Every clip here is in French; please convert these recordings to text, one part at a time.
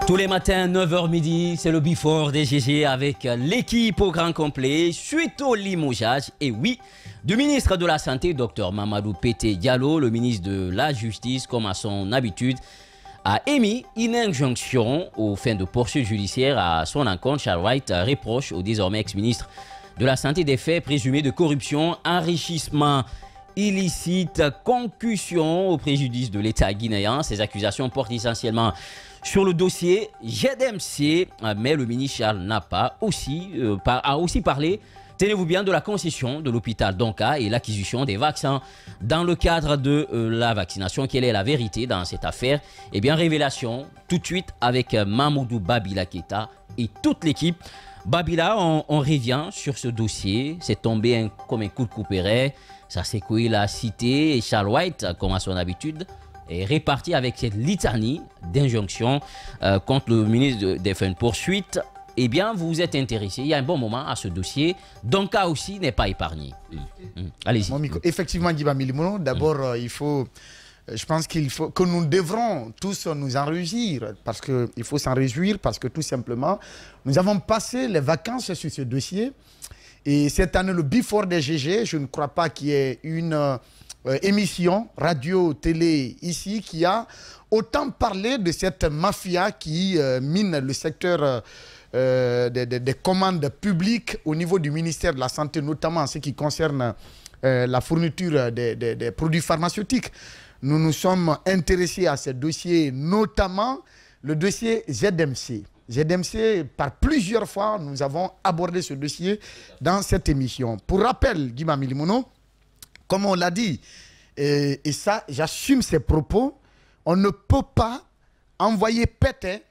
Tous les matins, 9h midi, c'est le Before des GG avec l'équipe au grand complet, suite au limogeage, et oui, du ministre de la Santé, Dr Mamadou Pété Diallo, le ministre de la Justice, comme à son habitude, a émis une injonction aux fins de poursuites judiciaires à son encontre. Charles White reproche au désormais ex-ministre de la Santé des faits présumés de corruption, enrichissement illicite, concussion au préjudice de l'État guinéen. Ces accusations portent essentiellement sur le dossier ZMC, mais le ministre Charles Napa a aussi parlé, tenez-vous bien, de la concession de l'hôpital Donka et l'acquisition des vaccins dans le cadre de la vaccination. Quelle est la vérité dans cette affaire? Eh bien, révélation tout de suite avec Mamoudou Babila Keita et toute l'équipe. Babila, on revient sur ce dossier. C'est tombé comme un coup de couperet. Ça s'est couillé la cité et Charles White, comme à son habitude, est réparti avec cette litanie d'injonctions contre le ministre des fins de poursuite. Eh bien, vous vous êtes intéressé il y a un bon moment à ce dossier. Donka aussi n'est pas épargné. Allez-y. Effectivement, Guiba Milimono, d'abord, je pense qu'il faut que nous devrons tous nous en réjouir, parce qu'il faut s'en réjouir, parce que tout simplement, nous avons passé les vacances sur ce dossier. Et cette année, le Before des GG, je ne crois pas qu'il y ait une émission radio-télé ici qui a autant parlé de cette mafia qui mine le secteur des commandes publiques au niveau du ministère de la Santé, notamment en ce qui concerne la fourniture des produits pharmaceutiques. Nous nous sommes intéressés à ce dossier, notamment le dossier ZMC. ZMC, par plusieurs fois, nous avons abordé ce dossier dans cette émission. Pour rappel, Guima Milimono, comme on l'a dit, et ça, j'assume ces propos, on ne peut pas envoyer Pété,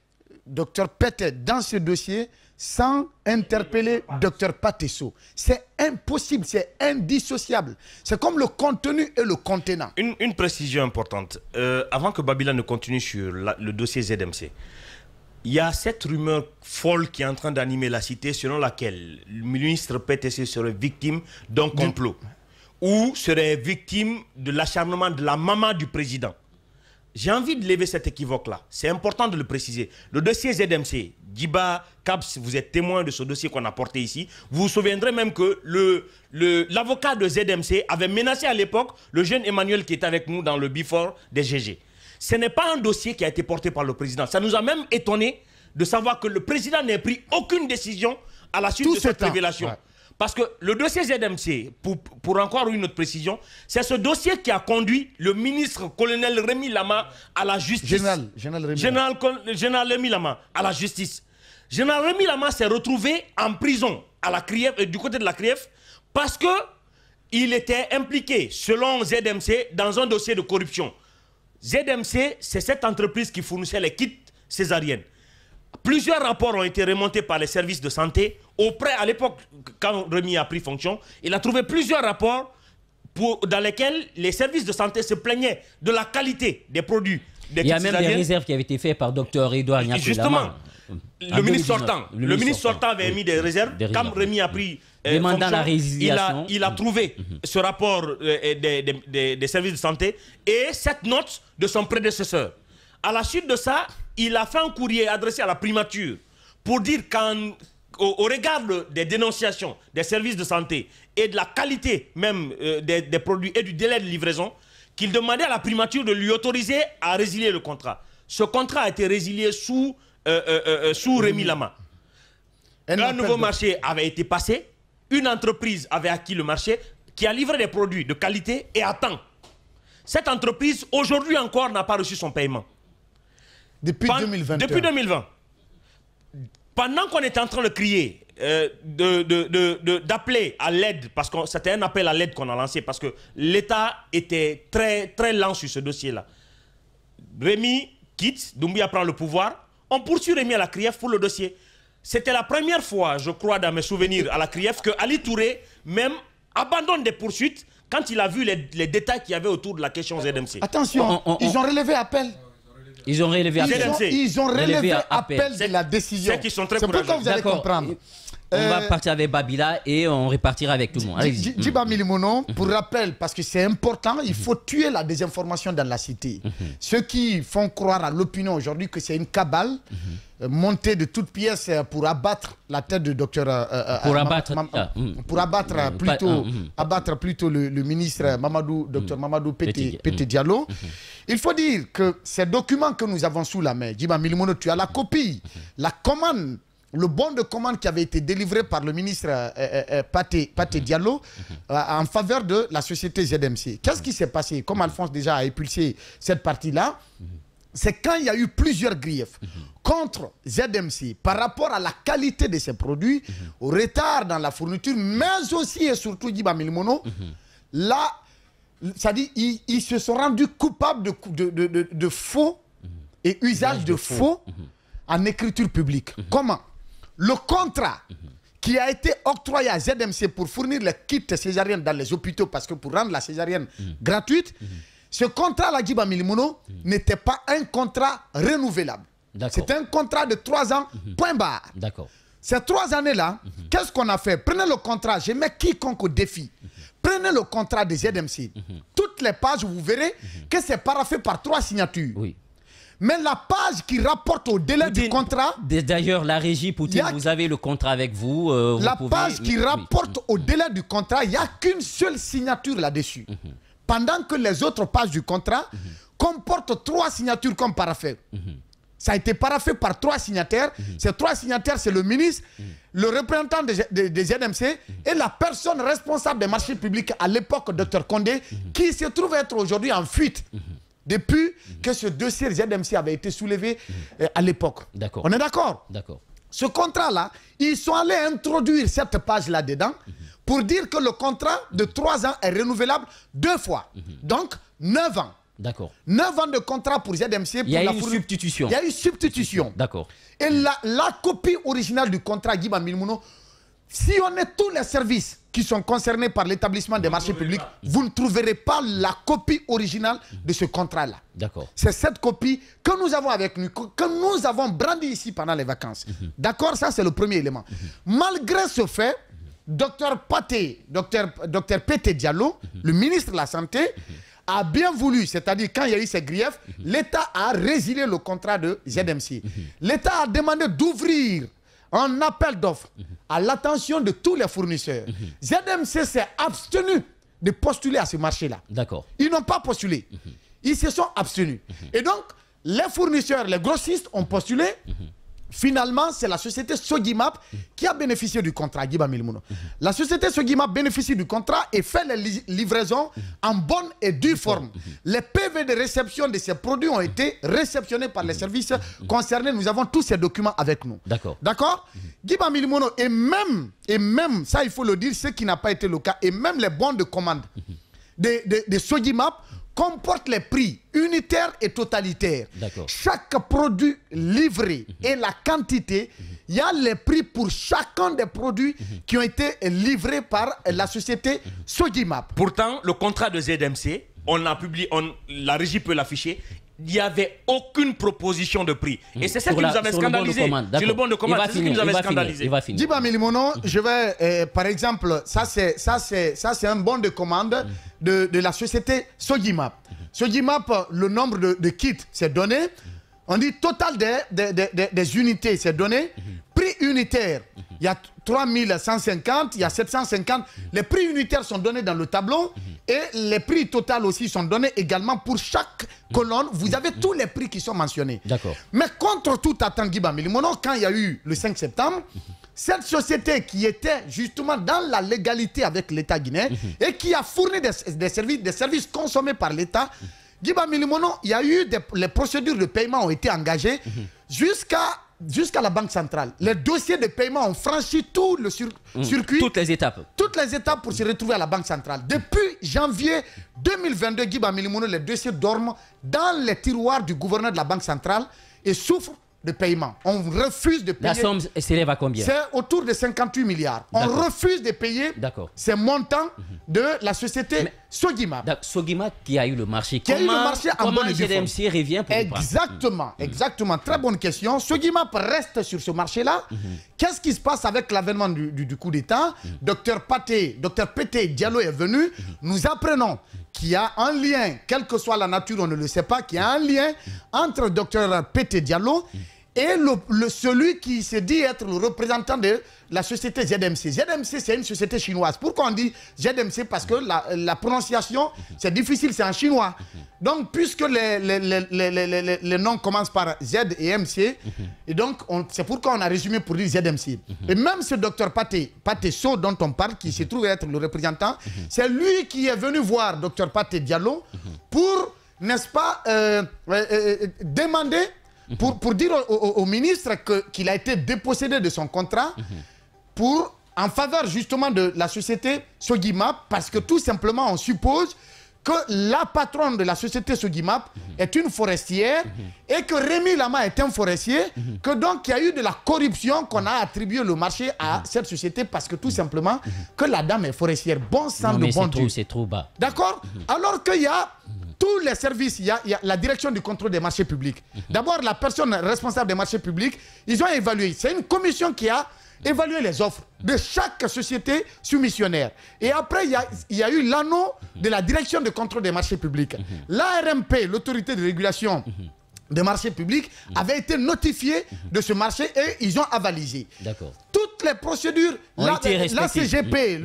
Dr Pété, dans ce dossier sans interpeller Dr Patesso. C'est impossible, c'est indissociable. C'est comme le contenu et le contenant. Une précision importante. Avant que Babila ne continue sur le dossier ZMC, il y a cette rumeur folle qui est en train d'animer la cité selon laquelle le ministre PTC serait victime d'un complot ou serait victime de l'acharnement de la maman du président. J'ai envie de lever cet équivoque-là. C'est important de le préciser. Le dossier ZMC, Djiba, Kabs, vous êtes témoin de ce dossier qu'on a porté ici. Vous vous souviendrez même que l'avocat de ZMC avait menacé à l'époque le jeune Emmanuel qui est avec nous dans le Before des GG. Ce n'est pas un dossier qui a été porté par le président. Ça nous a même étonné de savoir que le président n'ait pris aucune décision à la suite de cette révélation. Ouais. Parce que le dossier ZMC, pour encore une autre précision, c'est ce dossier qui a conduit le ministre colonel Rémi Lama à la justice. Général Rémi Lama à la justice. Général Rémi Lama s'est retrouvé en prison à la CRIEF, du côté de la CRIEF parce qu'il était impliqué, selon ZMC, dans un dossier de corruption. ZMC, c'est cette entreprise qui fournissait les kits césariennes. Plusieurs rapports ont été remontés par les services de santé. À l'époque, quand Rémi a pris fonction, il a trouvé plusieurs rapports dans lesquels les services de santé se plaignaient de la qualité des produits. Il y a même des réserves qui avaient été faites par Dr Edouard Niakou. Justement, le ministre sortant avait émis des réserves. Quand Rémi a pris demandant la résiliation, il a trouvé ce rapport des services de santé et cette note de son prédécesseur. À la suite de ça, il a fait un courrier adressé à la primature pour dire qu'au regard des dénonciations des services de santé et de la qualité même des produits et du délai de livraison, qu'il demandait à la primature de lui autoriser à résilier le contrat. Ce contrat a été résilié sous Rémi Lama. Un nouveau marché avait été passé, une entreprise avait acquis le marché qui a livré des produits de qualité et à temps. Cette entreprise, aujourd'hui encore, n'a pas reçu son paiement. Depuis 2020. Depuis 2020. Pendant qu'on était en train de crier, d'appeler à l'aide, parce que c'était un appel à l'aide qu'on a lancé, parce que l'État était très, très lent sur ce dossier-là. Rémi quitte, Doumbia prend le pouvoir, on poursuit Rémi à la CRIEF pour le dossier. C'était la première fois, je crois, dans mes souvenirs à la CRIEF, que Ali Touré même abandonne des poursuites quand il a vu les détails qu'il y avait autour de la question ZMC. Attention, ils ont relevé appel. Ils ont relevé appel. Ils ont relevé appel de la décision. C'est qu'ils sont très courageux. C'est pourquoi vous allez comprendre. On va partir avec Babila et on repartira avec tout le monde. Djiba Milimono, pour rappel, parce que c'est important, il faut tuer la désinformation dans la cité. Ceux qui font croire à l'opinion aujourd'hui que c'est une cabale montée de toutes pièces pour abattre la tête de docteur... pour abattre plutôt le ministre docteur Mamadou Pété Diallo. Il faut dire que ces documents que nous avons sous la main, Djiba Milimono, tu as la copie, la commande, le bon de commande qui avait été délivré par le ministre Pété Diallo en faveur de la société ZMC. Qu'est-ce qui s'est passé? Comme Alphonse déjà a épulsé cette partie-là, c'est quand il y a eu plusieurs griefs contre ZMC par rapport à la qualité de ses produits, au retard dans la fourniture, mais aussi et surtout, Djiba Milimono, là, c'est-à-dire ils se sont rendus coupables de faux et usage de faux en écriture publique. Comment? Le contrat qui a été octroyé à ZMC pour fournir les kits césariennes dans les hôpitaux, parce que pour rendre la césarienne gratuite, ce contrat-là, Djiba Milimono, n'était pas un contrat renouvelable. C'était un contrat de 3 ans, point barre. Ces 3 années-là, qu'est-ce qu'on a fait? Prenez le contrat, je mets quiconque au défi. Prenez le contrat des ZMC. Toutes les pages, vous verrez que c'est paraphé par 3 signatures. Mais la page qui rapporte au délai du contrat... D'ailleurs, la régie Poutine, vous avez le contrat avec vous. La page qui rapporte au délai du contrat, il n'y a qu'une seule signature là-dessus. Pendant que les autres pages du contrat comportent 3 signatures comme paraffé. Ça a été paraffé par 3 signataires. Ces 3 signataires, c'est le ministre, le représentant des ZMC et la personne responsable des marchés publics à l'époque, Dr Condé, qui se trouve être aujourd'hui en fuite. Depuis que ce dossier ZMC avait été soulevé à l'époque. On est d'accord? Ce contrat-là, ils sont allés introduire cette page-là dedans pour dire que le contrat de 3 ans est renouvelable 2 fois. Donc, 9 ans. 9 ans de contrat pour ZMC. Il y a eu substitution. Il y a eu substitution. Et la copie originale du contrat, Djiba Milimono, si on est tous les services qui sont concernés par l'établissement des marchés publics, vous ne trouverez pas la copie originale de ce contrat-là. C'est cette copie que nous avons avec nous, que nous avons brandi ici pendant les vacances. D'accord? Ça, c'est le premier élément. Malgré ce fait, docteur Pété Diallo, le ministre de la Santé, a bien voulu, c'est-à-dire quand il y a eu ces griefs, l'État a résilié le contrat de ZMC. L'État a demandé d'ouvrir un appel d'offres à l'attention de tous les fournisseurs. ZMC s'est abstenu de postuler à ce marché-là. Ils n'ont pas postulé. Ils se sont abstenus. Et donc, les fournisseurs, les grossistes ont postulé. Finalement, c'est la société Sogimap qui a bénéficié du contrat, Djiba Milimono. La société Sogimap bénéficie du contrat et fait les livraisons en bonne et due forme. Les PV de réception de ces produits ont été réceptionnés par les services concernés. Nous avons tous ces documents avec nous. D'accord? Djiba Milimono, et même, ça il faut le dire, ce qui n'a pas été le cas, et même les bons de commande de Sogimap comporte les prix unitaires et totalitaires. Chaque produit livré et la quantité, il y a les prix pour chacun des produits qui ont été livrés par la société Sogimap. Pourtant, le contrat de ZMC, on a publié, la régie peut l'afficher, il n'y avait aucune proposition de prix. Et c'est ça qui nous avait scandalisé. C'est le bon de commande, c'est ce qui nous avait scandalisé. Djiba Milimono, je vais, par exemple, ça c'est un bon de commande de la société Sogimap. Sogimap, le nombre de kits, c'est donné. On dit total des unités, c'est donné. Prix unitaire, il y a 3150, il y a 750. Les prix unitaires sont donnés dans le tableau. Et les prix total aussi sont donnés également pour chaque colonne. Vous avez tous les prix qui sont mentionnés. Mais contre toute attente, Djiba Milimono, quand il y a eu le 5 septembre, cette société qui était justement dans la légalité avec l'État guinéen et qui a fourni des services consommés par l'État, Djiba Milimono, il y a eu les procédures de paiement ont été engagées jusqu'à la Banque centrale. Les dossiers de paiement ont franchi tout le circuit. Toutes les étapes. Toutes les étapes pour se retrouver à la Banque centrale. Depuis janvier 2022, Djiba Milimono, les dossiers dorment dans les tiroirs du gouverneur de la Banque centrale et souffrent de paiement. On refuse de payer. La somme s'élève à combien? C'est autour de 58 milliards. On refuse de payer ces montants de la société Sogimap. Sogimap qui a eu le marché. Qui a eu le marché en bonne et due forme. ZMC revient pour Exactement. Très bonne question. Sogimap reste sur ce marché-là. Qu'est-ce qui se passe avec l'avènement du coup d'État? Dr Pété Diallo est venu. Nous apprenons qu'il y a un lien, quelle que soit la nature, on ne le sait pas, qu'il y a un lien entre Dr Pété Diallo et celui qui se dit être le représentant de la société ZMC. ZMC, c'est une société chinoise. Pourquoi on dit ZMC? Parce que la prononciation, c'est difficile, c'est en chinois. Donc, puisque les noms commencent par Z et MC, et donc c'est pourquoi on a résumé pour dire ZMC. Et même ce docteur Paté So dont on parle, qui se trouve être le représentant, c'est lui qui est venu voir docteur Paté Diallo pour, n'est-ce pas, demander... Pour dire au ministre qu'il a été dépossédé de son contrat en faveur justement de la société Sogimap, parce que tout simplement on suppose que la patronne de la société Sogimap est une forestière et que Rémi Lama est un forestier, que donc il y a eu de la corruption qu'on a attribué le marché à cette société parce que tout simplement que la dame est forestière. Bon sang de bon Dieu. C'est trop bas. D'accord? Alors qu'il y a tous les services, il y a la direction du contrôle des marchés publics. D'abord, la personne responsable des marchés publics, ils ont évalué. C'est une commission qui a évalué les offres de chaque société soumissionnaire. Et après, il y a eu l'anneau de la direction du contrôle des marchés publics. L'ARMP, l'autorité de régulation des marchés publics, avait été notifiée de ce marché et ils ont avalisé. D'accord. Toutes les procédures, la CGP,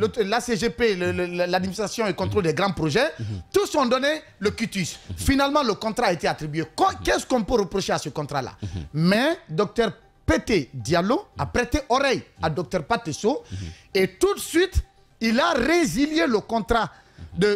l'administration et le contrôle des grands projets, tous ont donné le quitus. Finalement, le contrat a été attribué. Qu'est-ce qu'on peut reprocher à ce contrat-là? Mais Dr Pété Diallo a prêté oreille à Dr Paté So et tout de suite, il a résilié le contrat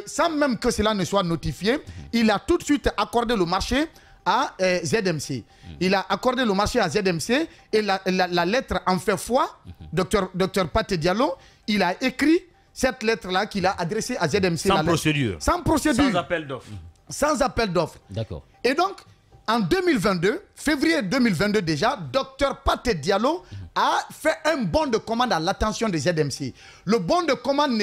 sans même que cela ne soit notifié. Il a tout de suite accordé le marché à ZMC. Il a accordé le marché à ZMC et la lettre en fait foi. Dr Paté Diallo, il a écrit cette lettre-là qu'il a adressée à ZMC. Sans procédure. Sans procédure. Sans appel d'offres. Sans appel d'offres. D'accord. Et donc, en 2022, février 2022 déjà, Dr Paté Diallo a fait un bon de commande à l'attention des ZMC. Le bon de commande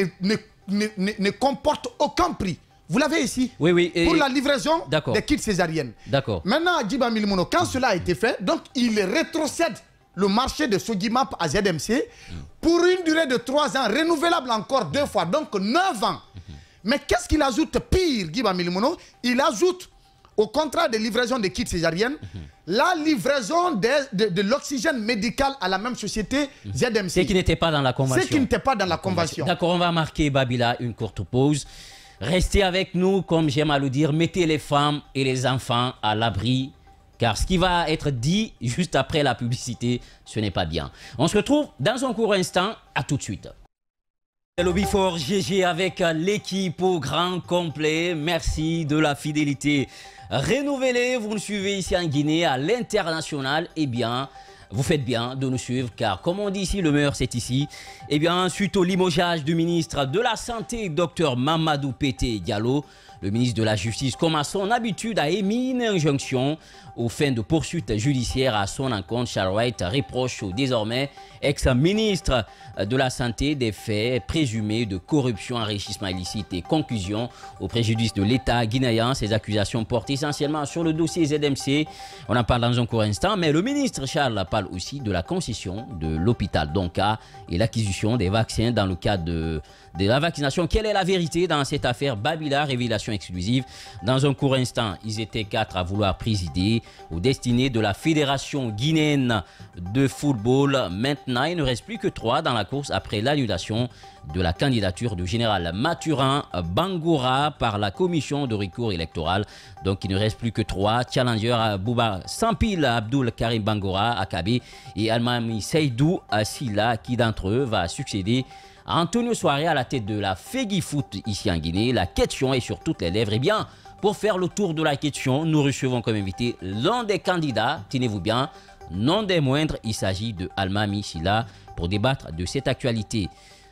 ne comporte aucun prix. Vous l'avez ici? Oui. Pour la livraison des kits césariennes. D'accord. Maintenant, Djiba Milimono, quand cela a été fait, donc il rétrocède le marché de Sogimap à ZMC pour une durée de 3 ans, renouvelable encore 2 fois, donc 9 ans. Mais qu'est-ce qu'il ajoute pire, Djiba Milimono? Il ajoute au contrat de livraison des kits césariennes la livraison de l'oxygène médical à la même société ZMC. Ce qui n'était pas dans la convention. Ce qui n'était pas dans la convention. D'accord, on va marquer, Babila, une courte pause. Restez avec nous, comme j'aime à le dire, mettez les femmes et les enfants à l'abri, car ce qui va être dit juste après la publicité, ce n'est pas bien. On se retrouve dans un court instant, à tout de suite. C'est le Before GG avec l'équipe au grand complet. Merci de la fidélité renouvelée. Vous nous suivez ici en Guinée, à l'international. Eh bien, vous faites bien de nous suivre, car comme on dit ici, le meilleur c'est ici. Eh bien, suite au limogeage du ministre de la Santé, Dr Mamadou Pété Diallo, le ministre de la Justice, comme à son habitude, a émis une injonction aux fins de poursuite judiciaire à son encontre. Charles White reproche au désormais ex-ministre de la Santé des faits présumés de corruption, enrichissement illicite et conclusion au préjudice de l'État guinéen. Ces accusations portent essentiellement sur le dossier ZMC. On en parle dans un court instant, mais le ministre Charles parle aussi de la concession de l'hôpital Donka et l'acquisition des vaccins dans le cadre de la vaccination. Quelle est la vérité dans cette affaire? Babila, révélation exclusive. Dans un court instant, ils étaient 4 à vouloir présider aux destinées de la Fédération guinéenne de football. Maintenant, il ne reste plus que 3 dans la course après l'annulation de la candidature du général Mathurin Bangoura par la commission de recours électoral. Donc, il ne reste plus que 3 challengers, Bouba Sampil, Abdul Karim Bangoura, Akabe et Almami Seydou Silla. Qui d'entre eux va succéder à Antonio Soare à la tête de la Fegui Foot ici en Guinée? La question est sur toutes les lèvres. Eh bien, pour faire le tour de la question, nous recevons comme invité l'un des candidats, tenez-vous bien, non des moindres, il s'agit de Almami Silla pour débattre de cette actualité.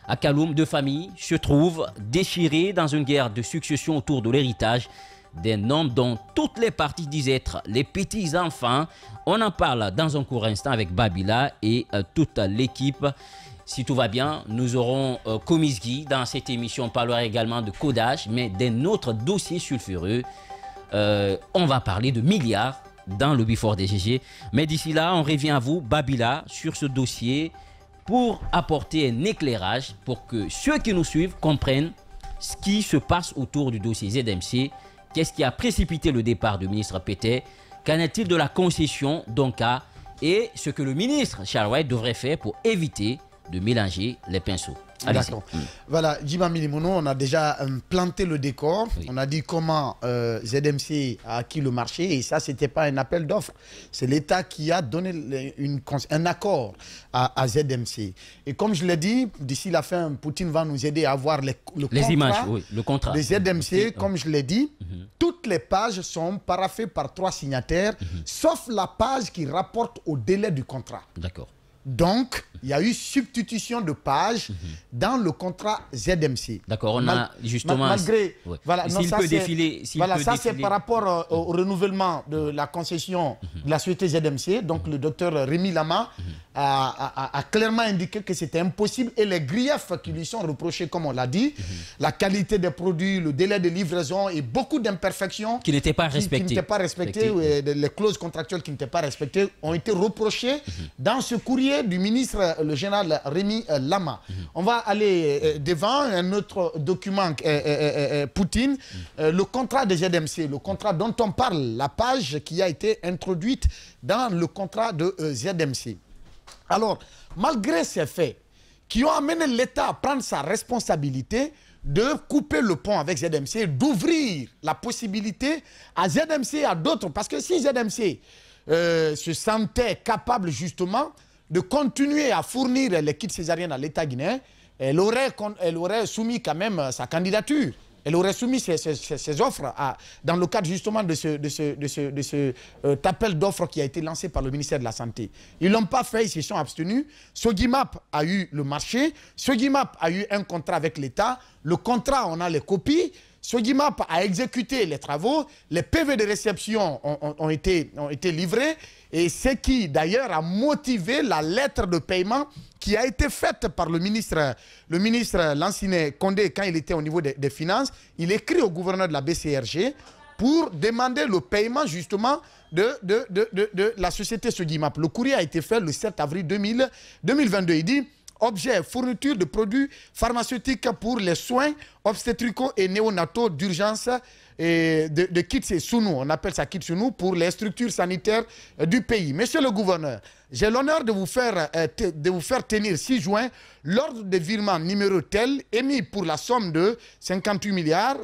À Kaloum, 2 familles se trouvent déchirées dans une guerre de succession autour de l'héritage d'un homme dont toutes les parties disent être les petits-enfants. On en parle dans un court instant avec Babila et toute l'équipe. Si tout va bien, nous aurons Komisgi. Dans cette émission, on parlera également de codage, mais d'un autre dossier sulfureux. On va parler de milliards dans le Before DGG. Mais d'ici là, on revient à vous, Babila, sur ce dossier pour apporter un éclairage pour que ceux qui nous suivent comprennent ce qui se passe autour du dossier ZMC. Qu'est-ce qui a précipité le départ du ministre Pété? Qu'en est-il de la concession d'Onka? Et ce que le ministre Charles White devrait faire pour éviter de mélanger les pinceaux. D'accord. Voilà, Djiba Milimono, on a déjà planté le décor. Oui. On a dit comment ZMC a acquis le marché. Et ça, ce n'était pas un appel d'offres. C'est l'État qui a donné un accord à ZMC. Et comme je l'ai dit, d'ici la fin, Poutine va nous aider à avoir les images, oui, le contrat de ZMC. Comme je l'ai dit, toutes les pages sont paraphées par 3 signataires, sauf la page qui rapporte au délai du contrat. D'accord. Donc, il y a eu substitution de pages dans le contrat ZMC. D'accord, on a justement... Malgré... Ouais. Voilà, s'il peut défiler... Voilà, ça c'est par rapport au renouvellement de la concession de la société ZMC. Donc, le docteur Rémi Lama a clairement indiqué que c'était impossible. Et les griefs qui lui sont reprochés, comme on l'a dit, la qualité des produits, le délai de livraison et beaucoup d'imperfections... Qui n'étaient pas respectées. Qui n'étaient pas respectées, les clauses contractuelles qui n'étaient pas respectées ont été reprochées dans ce courrier du ministre, le général Rémi Lama. On va aller devant un autre document, Poutine, le contrat de ZMC, le contrat dont on parle, la page qui a été introduite dans le contrat de ZMC. Alors, malgré ces faits qui ont amené l'État à prendre sa responsabilité de couper le pont avec ZMC, d'ouvrir la possibilité à ZMC et à d'autres, parce que si ZMC se sentait capable justement de continuer à fournir les kits césariennes à l'État guinéen, elle aurait soumis quand même sa candidature. Elle aurait soumis ses offres dans le cadre justement de ce appel d'offres qui a été lancé par le ministère de la Santé. Ils ne l'ont pas fait, ils se sont abstenus. Sogimap a eu le marché. Sogimap a eu un contrat avec l'État. Le contrat, on a les copies. Sogimap a exécuté les travaux. Les PV de réception ont été livrés. Et ce qui, d'ailleurs, a motivé la lettre de paiement qui a été faite par le ministre Lansine Condé quand il était au niveau des finances. Il écrit au gouverneur de la BCRG pour demander le paiement justement de la société Sogimap. Le courrier a été fait le 7 avril 2022. Il dit « Objet, fourniture de produits pharmaceutiques pour les soins obstétricaux et néonataux d'urgence et de kits Sounou. On appelle ça kits Sounou pour les structures sanitaires du pays. Monsieur le gouverneur, j'ai l'honneur de vous faire tenir 6 juin l'ordre de virement numéro tel émis pour la somme de 58 milliards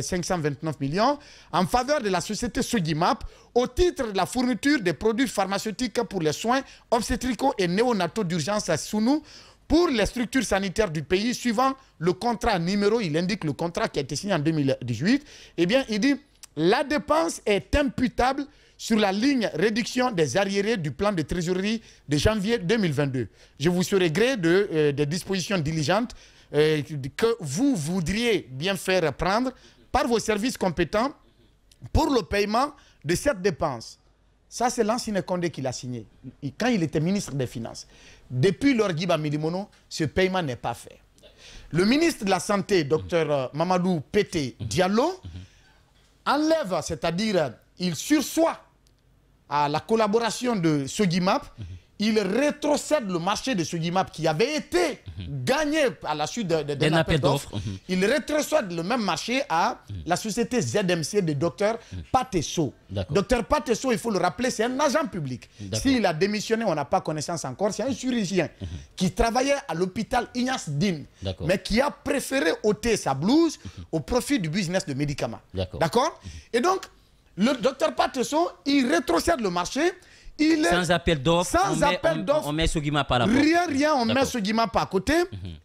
529 millions en faveur de la société Sogimap au titre de la fourniture des produits pharmaceutiques pour les soins obstétricaux et néonataux d'urgence à Sounou pour les structures sanitaires du pays, suivant le contrat numéro, il indique le contrat qui a été signé en 2018, eh bien, il dit « La dépense est imputable sur la ligne réduction des arriérés du plan de trésorerie de janvier 2022. Je vous serai gré des dispositions diligentes que vous voudriez bien faire prendre par vos services compétents pour le paiement de cette dépense. » Ça, c'est Lansine Condé qui l'a signé, quand il était ministre des Finances. Depuis lors, Djiba Milimono, ce paiement n'est pas fait. Le ministre de la Santé, Dr Mamadou Pété Diallo, enlève, c'est-à-dire, il sursoit à la collaboration de Sogimap, il rétrocède le marché de Sogimap qui avait été gagné à la suite d'un appel d'offres. Il rétrocède le même marché à la société ZMC de Dr Patesso. Dr Patesso, il faut le rappeler, c'est un agent public. S'il a démissionné, on n'a pas connaissance encore. C'est un chirurgien qui travaillait à l'hôpital Ignace Dine, mais qui a préféré ôter sa blouse au profit du business de médicaments. D'accord. Et donc, le Dr Patesso, il rétrocède le marché. Sans appel d'offres, on met Sogimap à la porte. Rien, on met Sogimap à côté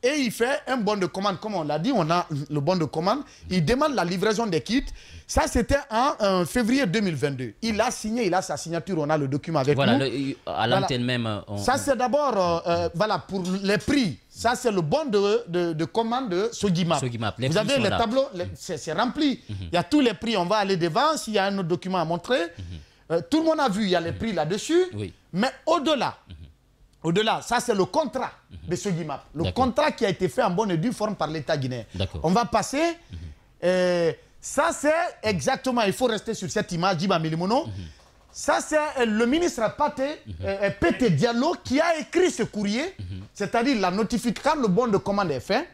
et il fait un bon de commande. Comme on l'a dit, on a le bon de commande. Il demande la livraison des kits. Ça, c'était en février 2022. Il a signé, il a sa signature, on a le document avec nous. À l'antenne même. Ça, c'est d'abord voilà, pour les prix. Ça, c'est le bon de commande de Sogimap. Vous avez les tableaux, c'est rempli. Il y a tous les prix, on va aller devant. S'il y a un autre document à montrer. Tout le monde a vu, il y a les prix là-dessus. Mais au-delà, Au-delà, ça c'est le contrat de ce GIMAP. Le contrat qui a été fait en bonne et due forme par l'État guinéen. D'accord. On va passer. Ça c'est exactement, il faut rester sur cette image, Djiba Milimono. Ça c'est le ministre Pété Diallo qui a écrit ce courrier. C'est-à-dire la notification, quand le bon de commande est fait.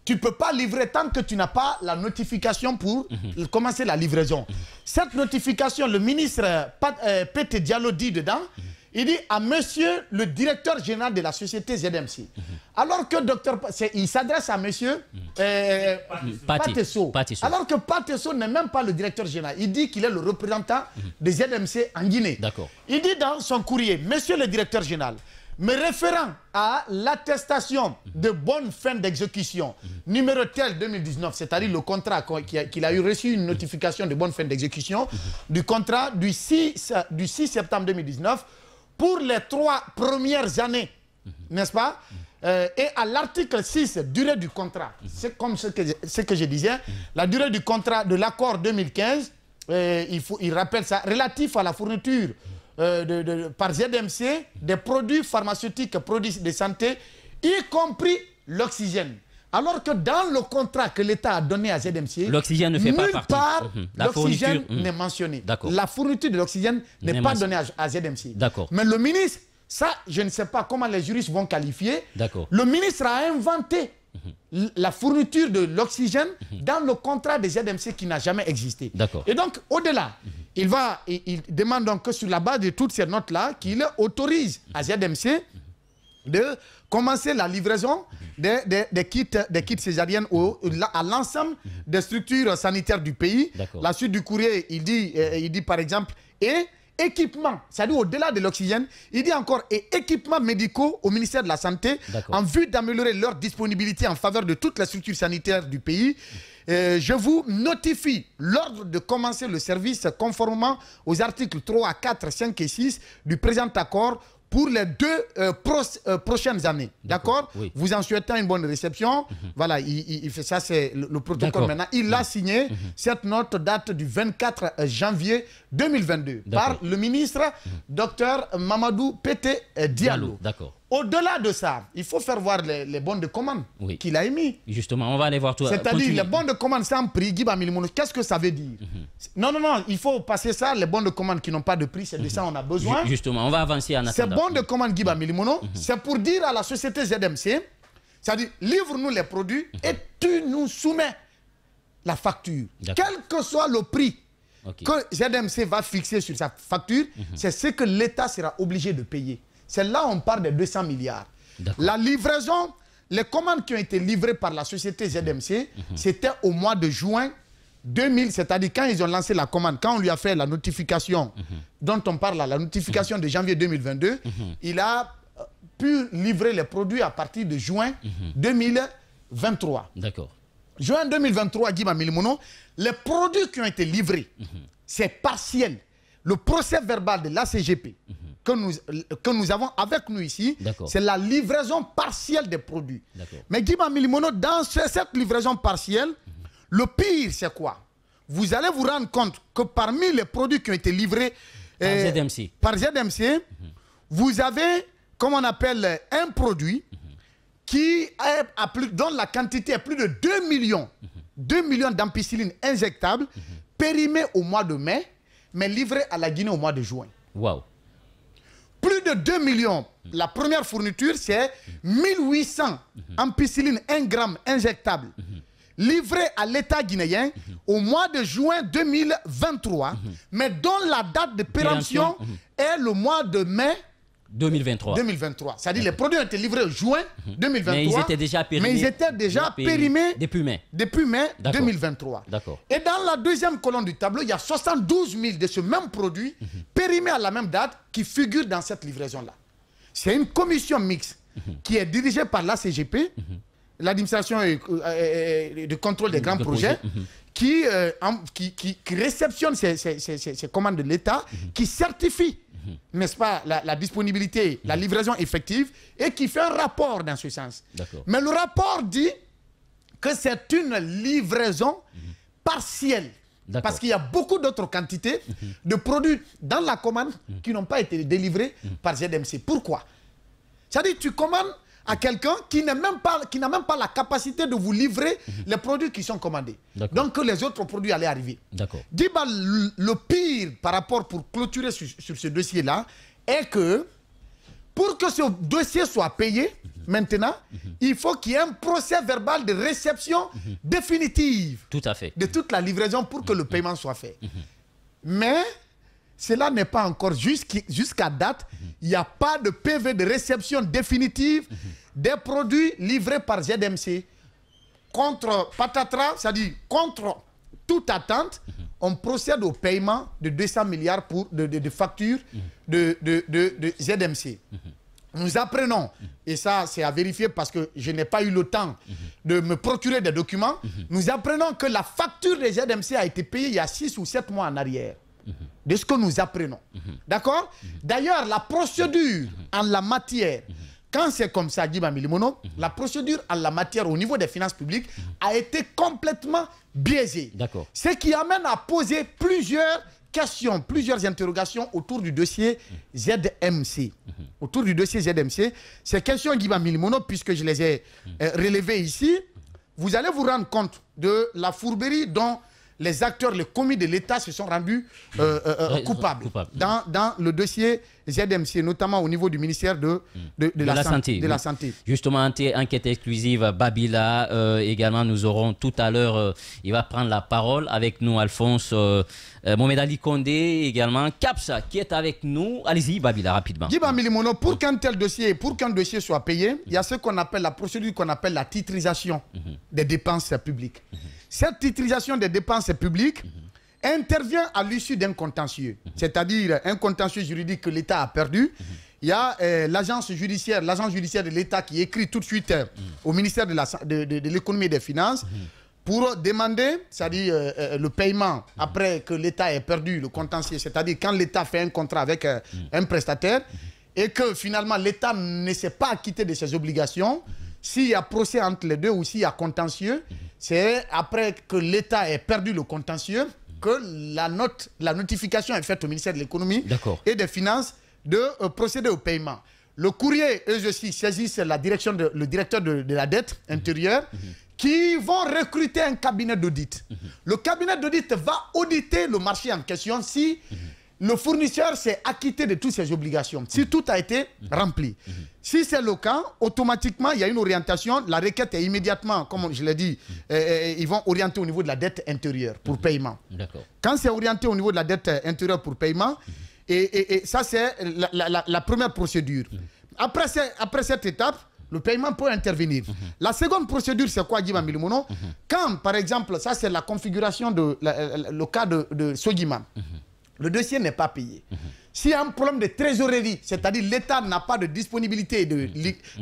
Tu ne peux pas livrer tant que tu n'as pas la notification pour commencer la livraison. Cette notification, le ministre Pété Diallo dit dedans, il dit à monsieur le directeur général de la société ZMC. Alors que il s'adresse à monsieur Patesso. Alors que Patesso n'est même pas le directeur général. Il dit qu'il est le représentant de ZMC en Guinée. Il dit dans son courrier, monsieur le directeur général, me référant à l'attestation de bonne fin d'exécution, numéro tel 2019, c'est-à-dire le contrat qu'il a eu reçu une notification de bonne fin d'exécution, du contrat du 6 septembre 2019, pour les 3 premières années, n'est-ce pas? Et à l'article 6, durée du contrat, c'est comme ce que je disais, la durée du contrat de l'accord 2015, il rappelle ça, relatif à la fourniture par ZMC des produits pharmaceutiques, produits de santé, y compris l'oxygène. Alors que dans le contrat que l'État a donné à ZMC, l'oxygène ne fait pas partie. L'oxygène n'est mentionné. La fourniture de l'oxygène n'est pas donnée à ZMC. Mais le ministre, ça, je ne sais pas comment les juristes vont qualifier. Le ministre a inventé la fourniture de l'oxygène dans le contrat de ZMC qui n'a jamais existé. Et donc, au-delà, il demande donc que sur la base de toutes ces notes-là, qu'il autorise à ZMC de commencer la livraison des kits césariennes à l'ensemble des structures sanitaires du pays. La suite du courrier, il dit par exemple, et équipements, c'est-à-dire au-delà de l'oxygène, il dit encore, et équipements médicaux au ministère de la Santé, en vue d'améliorer leur disponibilité en faveur de toutes les structures sanitaires du pays. Je vous notifie l'ordre de commencer le service conformément aux articles 3, 4, 5 et 6 du présent accord pour les 2 prochaines années. D'accord? Vous en souhaitant une bonne réception. Voilà, il fait ça, c'est le protocole maintenant. Il a signé. Cette note date du 24 janvier 2022 par le ministre Dr Mamadou Pété Diallo. Au-delà de ça, il faut faire voir les bons de commande qu'il a émis. Justement, on va aller voir tout. C'est-à-dire les bons de commande sans prix, Djiba Milimono, qu'est-ce que ça veut dire? Non, il faut passer ça, les bons de commande qui n'ont pas de prix, c'est de ça on a besoin. Justement, on va avancer en attendant. Ces bons de commande, Djiba Milimono, c'est pour dire à la société ZMC, c'est-à-dire livre-nous les produits et tu nous soumets la facture. Quel que soit le prix que ZMC va fixer sur sa facture, c'est ce que l'État sera obligé de payer. C'est là où on parle de 200 milliards. La livraison, les commandes qui ont été livrées par la société ZMC, c'était au mois de juin 2000, c'est-à-dire quand ils ont lancé la commande, quand on lui a fait la notification dont on parle là, la notification de janvier 2022, il a pu livrer les produits à partir de juin 2023. Juin 2023, Djiba Milimono, les produits qui ont été livrés, c'est partiel. Le procès verbal de l'ACGP, que nous avons avec nous ici, c'est la livraison partielle des produits. Mais Djiba Milimono, dans cette livraison partielle, le pire c'est quoi? Vous allez vous rendre compte que parmi les produits qui ont été livrés par ZMC, vous avez, comme on appelle, un produit qui est dont la quantité est plus de 2 millions, 2 millions d'ampicilline injectables, périmés au mois de mai, mais livrés à la Guinée au mois de juin. Plus de 2 millions. La première fourniture, c'est 1800 ampicilline 1 gramme injectable, livré à l'État guinéen au mois de juin 2023, mais dont la date de péremption est le mois de mai 2023. C'est-à-dire les produits ont été livrés en juin 2023, mais ils étaient déjà périmés depuis mai 2023. Et dans la deuxième colonne du tableau, il y a 72 000 de ce même produit périmés à la même date qui figurent dans cette livraison-là. C'est une commission mixte qui est dirigée par l'ACGP, l'administration de contrôle des grands projets, qui réceptionne ces commandes de l'État, qui certifie, n'est-ce pas, la disponibilité, la livraison effective, et qui fait un rapport dans ce sens. Mais le rapport dit que c'est une livraison partielle. Parce qu'il y a beaucoup d'autres quantités de produits dans la commande qui n'ont pas été délivrés par ZMC. Pourquoi? C'est-à-dire tu commandes à quelqu'un qui n'a même pas la capacité de vous livrer les produits qui sont commandés. Donc que les autres produits allaient arriver. Djiba, le pire par rapport pour clôturer sur ce dossier-là est que pour que ce dossier soit payé, maintenant, il faut qu'il y ait un procès verbal de réception définitive de toute la livraison pour que le paiement soit fait. Mais cela n'est pas encore jusqu'à date. Il n'y a pas de PV de réception définitive des produits livrés par ZMC. Contre patatras, c'est-à-dire contre toute attente, on procède au paiement de 200 milliards de factures de ZMC. Nous apprenons, et ça c'est à vérifier parce que je n'ai pas eu le temps de me procurer des documents, nous apprenons que la facture des ZMC a été payée il y a 6 ou 7 mois en arrière. De ce que nous apprenons. D'accord? D'ailleurs, la procédure en la matière, quand c'est comme ça, Djiba Milimono, la procédure en la matière au niveau des finances publiques a été complètement biaisée. Ce qui amène à poser plusieurs questions, plusieurs interrogations autour du dossier ZMC. Autour du dossier ZMC. Ces questions, Djiba Milimono, puisque je les ai relevées ici, vous allez vous rendre compte de la fourberie dont les acteurs, les commis de l'État se sont rendus coupables dans le dossier ZMC, notamment au niveau du ministère de la Santé. Justement, enquête exclusive Babila, également nous aurons tout à l'heure, il va prendre la parole avec nous Alphonse Mohamed Ali Condé, également Capsa qui est avec nous. Allez-y Babila, rapidement. Djiba Milimono, pour qu'un tel dossier, soit payé, il y a ce qu'on appelle la procédure qu'on appelle la titrisation des dépenses publiques. Cette titrisation des dépenses publiques intervient à l'issue d'un contentieux, c'est-à-dire un contentieux juridique que l'État a perdu. Il y a l'agence judiciaire de l'État qui écrit tout de suite au ministère de l'économie et des finances pour demander, c'est-à-dire le paiement après que l'État ait perdu le contentieux, c'est-à-dire quand l'État fait un contrat avec un prestataire et que finalement l'État ne s'est pas acquitté de ses obligations. S'il y a procès entre les deux ou s'il y a contentieux, c'est après que l'État ait perdu le contentieux que la notification est faite au ministère de l'économie et des finances de procéder au paiement. Le courrier, eux aussi, saisissent le directeur de la dette intérieure qui vont recruter un cabinet d'audit. Le cabinet d'audit va auditer le marché en question si le fournisseur s'est acquitté de toutes ses obligations, si tout a été rempli. Si c'est le cas, automatiquement, il y a une orientation. La requête est immédiatement, comme je l'ai dit, ils vont orienter au niveau de la dette intérieure pour paiement. Quand c'est orienté au niveau de la dette intérieure pour paiement, et ça c'est la première procédure. Après cette étape, le paiement peut intervenir. La seconde procédure, c'est quoi, Djiba Milimono? Quand, par exemple, ça c'est la configuration le cas de Sogima. Le dossier n'est pas payé. S'il y a un problème de trésorerie, c'est-à-dire l'État n'a pas de disponibilité de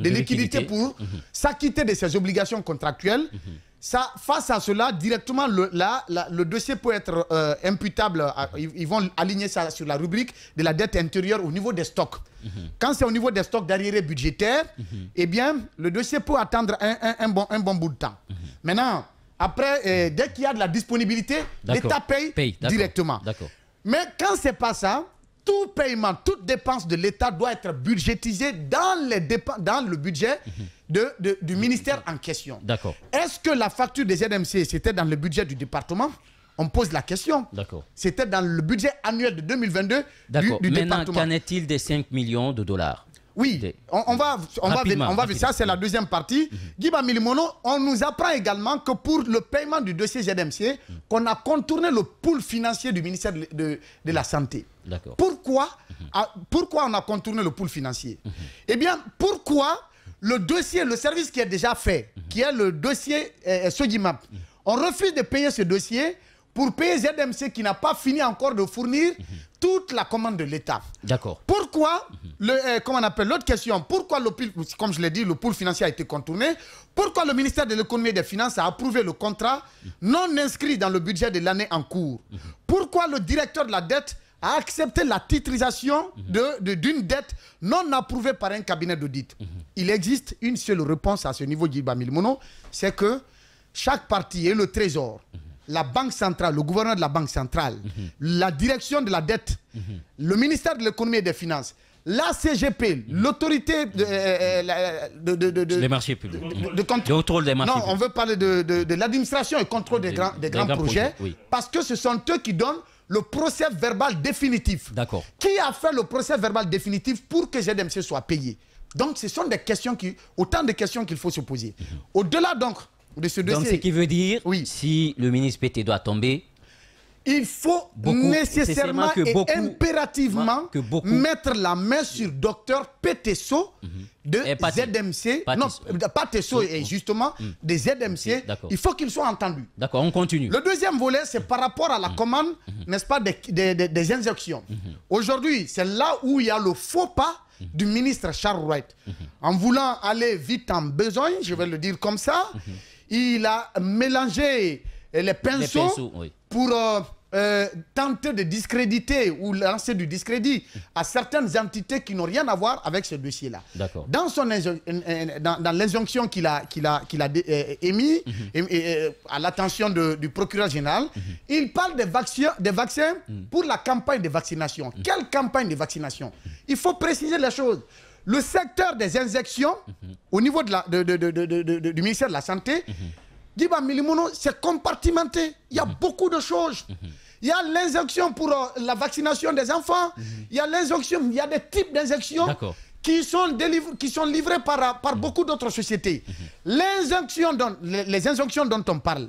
liquidité pour s'acquitter de ses obligations contractuelles, face à cela, directement, le dossier peut être imputable. Ils vont aligner ça sur la rubrique de la dette intérieure au niveau des stocks. Quand c'est au niveau des stocks d'arriérés budgétaires, eh bien, le dossier peut attendre un bon bout de temps. Maintenant, après, dès qu'il y a de la disponibilité, l'État paye directement. Mais quand ce n'est pas ça, tout paiement, toute dépense de l'État doit être budgétisé dans le budget du ministère en question. Est-ce que la facture des ZMC, c'était dans le budget du département? On pose la question. C'était dans le budget annuel de 2022 du département. Maintenant, qu'en est-il des 5 millions de dollars? Oui, on va voir. Ça, c'est la deuxième partie. Djiba Milimono, on nous apprend également que pour le paiement du dossier ZMC, qu'on a contourné le pool financier du ministère de la Santé. Pourquoi on a contourné le pool financier? Eh bien, pourquoi le dossier, le service qui est déjà fait, qui est le dossier Sogimap, on refuse de payer ce dossier pour payer ZMC qui n'a pas fini encore de fournir toute la commande de l'État. Pourquoi, comment on appelle l'autre question, pourquoi comme je l'ai dit, le pool financier a été contourné? Pourquoi le ministère de l'économie et des finances a approuvé le contrat non inscrit dans le budget de l'année en cours? Pourquoi le directeur de la dette a accepté la titrisation d'une dette non approuvée par un cabinet d'audit? Il existe une seule réponse à ce niveau, Djiba Milimono, c'est que chaque partie et le trésor, la Banque centrale, le gouverneur de la Banque centrale, la direction de la dette, le ministère de l'économie et des finances, la CGP, l'autorité des marchés publics. de contrôle des marchés publics. Non, on veut parler de l'administration et contrôle des grands projets, oui. parce que ce sont eux qui donnent le procès verbal définitif. D'accord. Qui a fait le procès verbal définitif pour que ZMC soit payé? Donc, ce sont des questions autant de questions qu'il faut se poser. Au-delà donc de ce dossier... Donc, ce qui veut dire, oui, si le ministre Pété doit tomber... Il faut nécessairement et impérativement mettre la main sur Dr Petesso de ZMC. Non, pas Tesso, et justement des ZMC. Il faut qu'il soit entendu. D'accord, on continue. Le deuxième volet, c'est par rapport à la commande, n'est-ce pas, des injections. Aujourd'hui, c'est là où il y a le faux pas du ministre Charles Wright. En voulant aller vite en besoin, je vais le dire comme ça, il a mélangé les pinceaux oui, pour tenter de discréditer ou lancer du discrédit à certaines entités qui n'ont rien à voir avec ce dossier-là. Dans dans l'injonction qu'il a émis à l'attention du procureur général, il parle des vaccins pour la campagne de vaccination. Quelle campagne de vaccination? Il faut préciser les choses. Le secteur des injections, au niveau du ministère de la Santé, Djiba Milimono, c'est compartimenté. Il y a beaucoup de choses. Il y a l'injection pour la vaccination des enfants. Il y a l'injection, il y a des types d'injections qui sont livrées par beaucoup d'autres sociétés. Les injections dont on parle,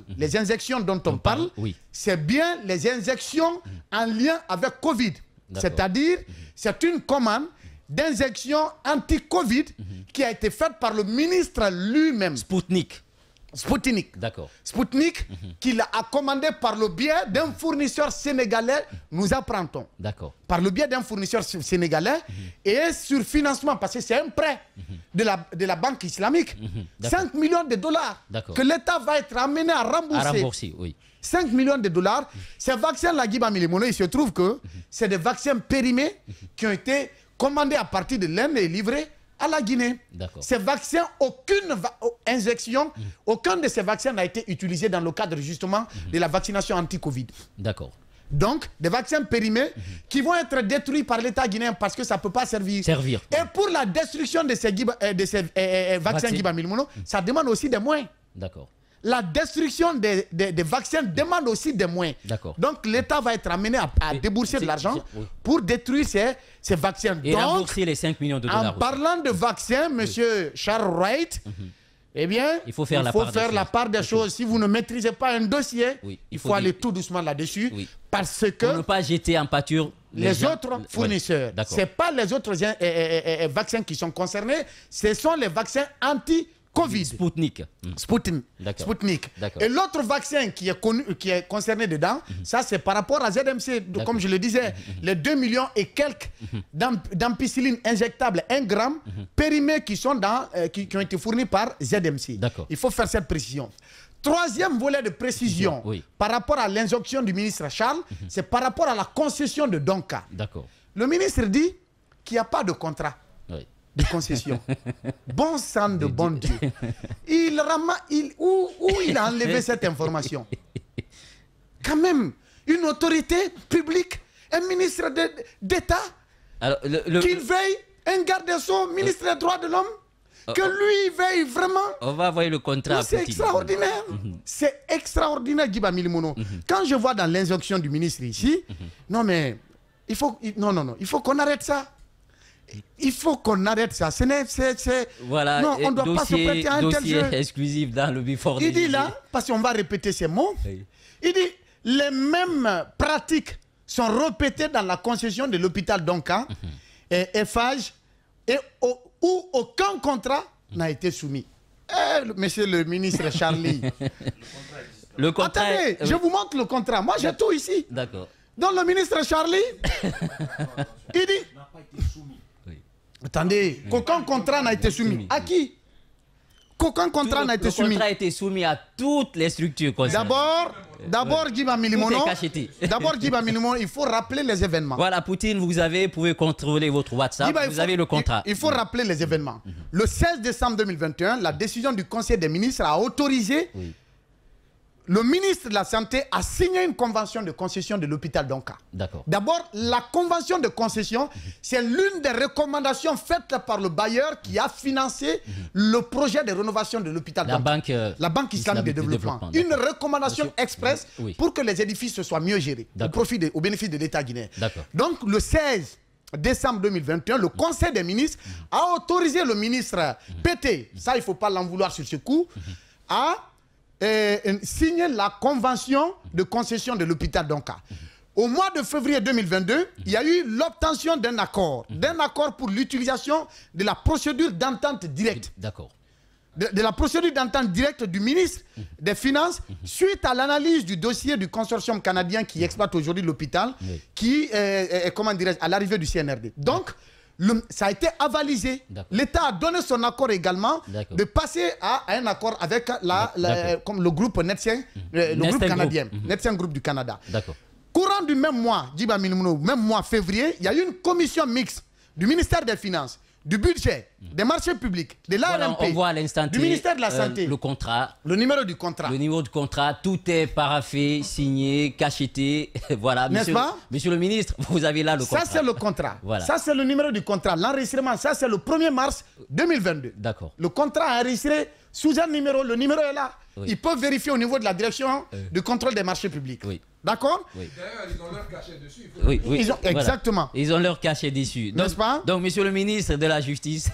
c'est bien les injections en lien avec Covid. C'est-à-dire, c'est une commande d'injection anti-Covid qui a été faite par le ministre lui-même. Spoutnik. D'accord. Spoutnik, qu'il a commandé par le biais d'un fournisseur sénégalais, nous apprendons. D'accord. Par le biais d'un fournisseur sénégalais et sur financement, parce que c'est un prêt de la banque islamique. 5 millions de dollars que l'État va être amené à rembourser. À rembourser, oui. 5 millions de dollars. Ces vaccins-là, Djiba Milimono, il se trouve que c'est des vaccins périmés qui ont été commandés à partir de l'Inde et livrés à la Guinée. Ces vaccins, aucune injection, aucun de ces vaccins n'a été utilisé dans le cadre justement de la vaccination anti-Covid. D'accord. Donc, des vaccins périmés qui vont être détruits par l'État guinéen parce que ça ne peut pas servir. Et pour la destruction de ces vaccins Djiba Milimono, ça demande aussi des moyens. D'accord. La destruction des vaccins demande aussi des moyens. Donc l'État va être amené à débourser de l'argent pour détruire ces vaccins. Et rembourser les 5 millions de dollars. En parlant de vaccins, monsieur Charles Wright, eh bien, il faut faire la part des choses. Si vous ne maîtrisez pas un dossier, il faut aller tout doucement là-dessus. Parce que... Pour ne pas jeter en pâture les autres fournisseurs. Ce n'est pas les autres vaccins qui sont concernés, ce sont les vaccins anti-Covid. Spoutnik. Et l'autre vaccin qui est concerné dedans, ça c'est par rapport à ZMC. Comme je le disais, les 2 millions et quelques d'ampicilline injectable 1 gramme périmés qui ont été fournis par ZMC. Il faut faire cette précision. Troisième volet de précision par rapport à l'injonction du ministre Charles, c'est par rapport à la concession de Donka. Le ministre dit qu'il n'y a pas de contrat de concession. Bon sang de bon Dieu. Où il a enlevé cette information? Quand même, une autorité publique, un ministre d'État, qu'il veille, un garde des Sceaux, ministre des Droits de l'Homme, que lui veille vraiment. On va voir le contrat. C'est extraordinaire. C'est extraordinaire, Djiba Milimono. Quand je vois dans l'injonction du ministre ici, non mais, il faut qu'on arrête ça. Il faut qu'on arrête ça. Voilà, non, on ne doit pas se prêter à un tel jeu. Exclusif dans le Before. Il dit là, parce qu'on va répéter ces mots, il dit les mêmes pratiques sont répétées dans la concession de l'hôpital Donka et Eiffage où aucun contrat n'a été soumis. Monsieur le ministre Charlie. Le contrat. Attendez, je vous montre le contrat. Moi, j'ai tout ici. D'accord. Donc le ministre Charlie, il dit. Attendez, qu'aucun contrat n'a été soumis. À qui? Qu'aucun contrat n'a été soumis. Le contrat a été soumis à toutes les structures concernées. D'abord, Djiba Milimono. D'abord, Djiba Milimono, il faut rappeler les événements. Voilà, Poutine, vous pouvez contrôler votre WhatsApp. Vous avez le contrat. Il faut rappeler les événements. Le 16 décembre 2021, la décision du Conseil des ministres a autorisé le ministre de la Santé a signé une convention de concession de l'hôpital d'Onka. D'accord. D'abord, la convention de concession, c'est l'une des recommandations faites par le bailleur qui a financé le projet de rénovation de l'hôpital d'Onka. La Banque islamique de développement. Une recommandation express pour que les édifices soient mieux gérés au bénéfice de l'État guinéen. Donc, le 16 décembre 2021, le Conseil des ministres a autorisé le ministre Pété, ça il ne faut pas l'en vouloir sur ce coup, à signer la convention de concession de l'hôpital d'Onka. Au mois de février 2022, il y a eu l'obtention d'un accord pour l'utilisation de la procédure d'entente directe. D'accord. De la procédure d'entente directe du ministre des Finances suite à l'analyse du dossier du consortium canadien qui exploite aujourd'hui l'hôpital, qui est, comment dirais-je, à l'arrivée du CNRD. Donc, ça a été avalisé. L'État a donné son accord également de passer à un accord avec comme le groupe Netsen, le groupe canadien, Netsen Group du Canada. Courant du même mois, même mois février, il y a eu une commission mixte du ministère des Finances, du budget, des marchés publics, de l'ARMP, du ministère de la Santé, le contrat, le numéro du contrat. Le numéro du contrat, tout est paraphé, signé, cacheté. Voilà, n'est-ce pas? Monsieur le ministre, vous avez là le contrat. Ça, c'est le contrat. Voilà. Ça, c'est le numéro du contrat. L'enregistrement, ça, c'est le 1er mars 2022. D'accord. Le contrat est enregistré sous un numéro. Le numéro est là. Ils peuvent vérifier au niveau de la direction du contrôle des marchés publics. D'accord? D'ailleurs, ils ont leur cachet dessus. Exactement. Ils ont leur cachet dessus. N'est-ce pas? Donc, monsieur le ministre de la Justice,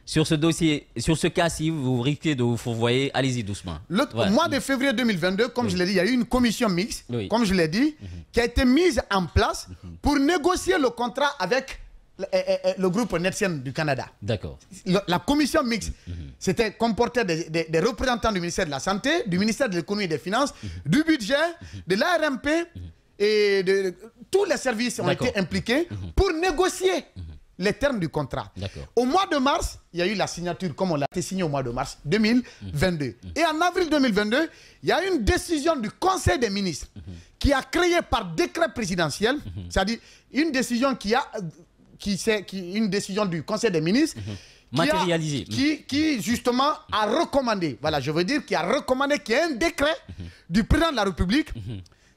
sur ce dossier, sur ce cas-ci, vous risquez de vous fourvoyer. Allez-y doucement. Au mois de février 2022, comme je l'ai dit, il y a eu une commission mixte, comme je l'ai dit, qui a été mise en place pour négocier le contrat avec le groupe Netsen du Canada. D'accord. La commission mixte c'était comportait des représentants du ministère de la Santé, du ministère de l'Économie et des Finances, du budget, de l'ARMP et de tous les services ont été impliqués pour négocier les termes du contrat. Au mois de mars, il y a eu la signature, comme on l'a été signé au mois de mars 2022. Et en avril 2022, il y a une décision du Conseil des ministres qui a créé par décret présidentiel, c'est-à-dire une décision une décision du Conseil des ministres matérialisée, qui justement a recommandé, voilà, je veux dire, qui a recommandé qu'il y ait un décret du président de la République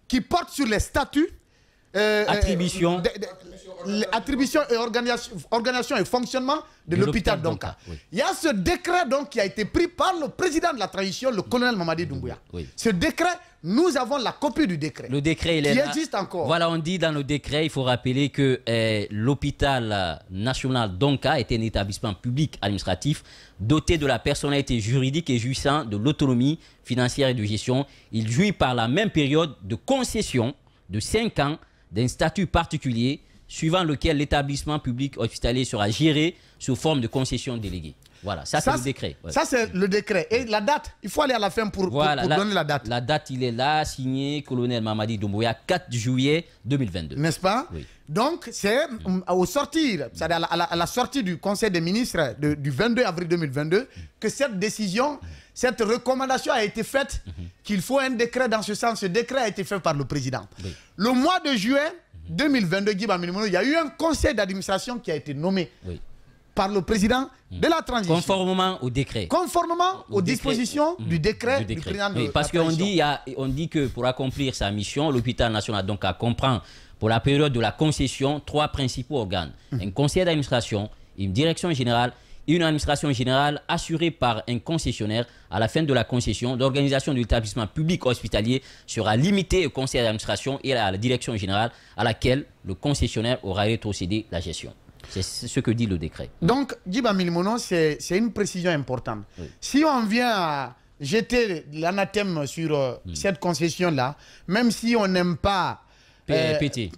qui porte sur les statuts, attribution et organisation et fonctionnement de l'hôpital d'Onka. Il y a ce décret donc qui a été pris par le président de la transition, le colonel Mamadi Doumbouya. Ce décret, nous avons la copie du décret. Le décret, il est là. Existe encore. Voilà, on dit dans le décret, il faut rappeler que l'hôpital national d'Onka est un établissement public administratif doté de la personnalité juridique et jouissant de l'autonomie financière et de gestion. Il jouit par la même période de concession de 5 ans d'un statut particulier suivant lequel l'établissement public hospitalier sera géré sous forme de concession déléguée. Voilà, ça c'est le décret. Ça c'est le décret. Et la date, il faut aller à la fin pour donner la date. La date, il est là, signé colonel Mamadi Doumbouya, 4 juillet 2022. N'est-ce pas? Donc, c'est au sortir, c'est-à-dire à la sortie du Conseil des ministres du 22 avril 2022, que cette décision, cette recommandation a été faite, qu'il faut un décret dans ce sens. Ce décret a été fait par le président. Le mois de juin 2022, il y a eu un conseil d'administration qui a été nommé par le président de la transition. Conformément au décret. Conformément aux dispositions du décret du président de la transition. Parce qu'on dit que pour accomplir sa mission, l'hôpital national donc comprend pour la période de la concession 3 principaux organes. Un conseil d'administration, une direction générale, une administration générale assurée par un concessionnaire. À la fin de la concession, l'organisation de l'établissement public hospitalier sera limitée au conseil d'administration et à la direction générale à laquelle le concessionnaire aura rétrocédé la gestion. C'est ce que dit le décret. Donc, Djiba Milimono, c'est une précision importante. Si on vient à jeter l'anathème sur cette concession-là, même si on n'aime pas péter,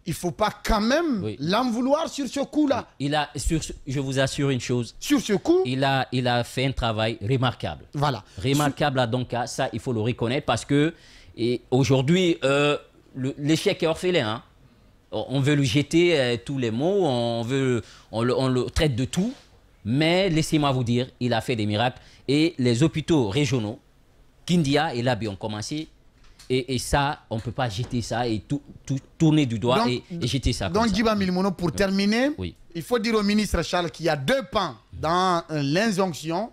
il ne faut pas quand même l'en vouloir sur ce coup-là. Je vous assure une chose. Sur ce coup, il a fait un travail remarquable. Voilà. Remarquable à Donka, ça il faut le reconnaître parce que aujourd'hui, l'échec est orphelin. Hein. On veut lui jeter tous les mots, on le traite de tout. Mais laissez-moi vous dire, il a fait des miracles. Et les hôpitaux régionaux, Kindia et Labi ont commencé. Et ça, on ne peut pas jeter ça et tourner du doigt et jeter ça. Donc, Djiba Milimono, pour terminer, il faut dire au ministre Charles qu'il y a 2 pans dans l'injonction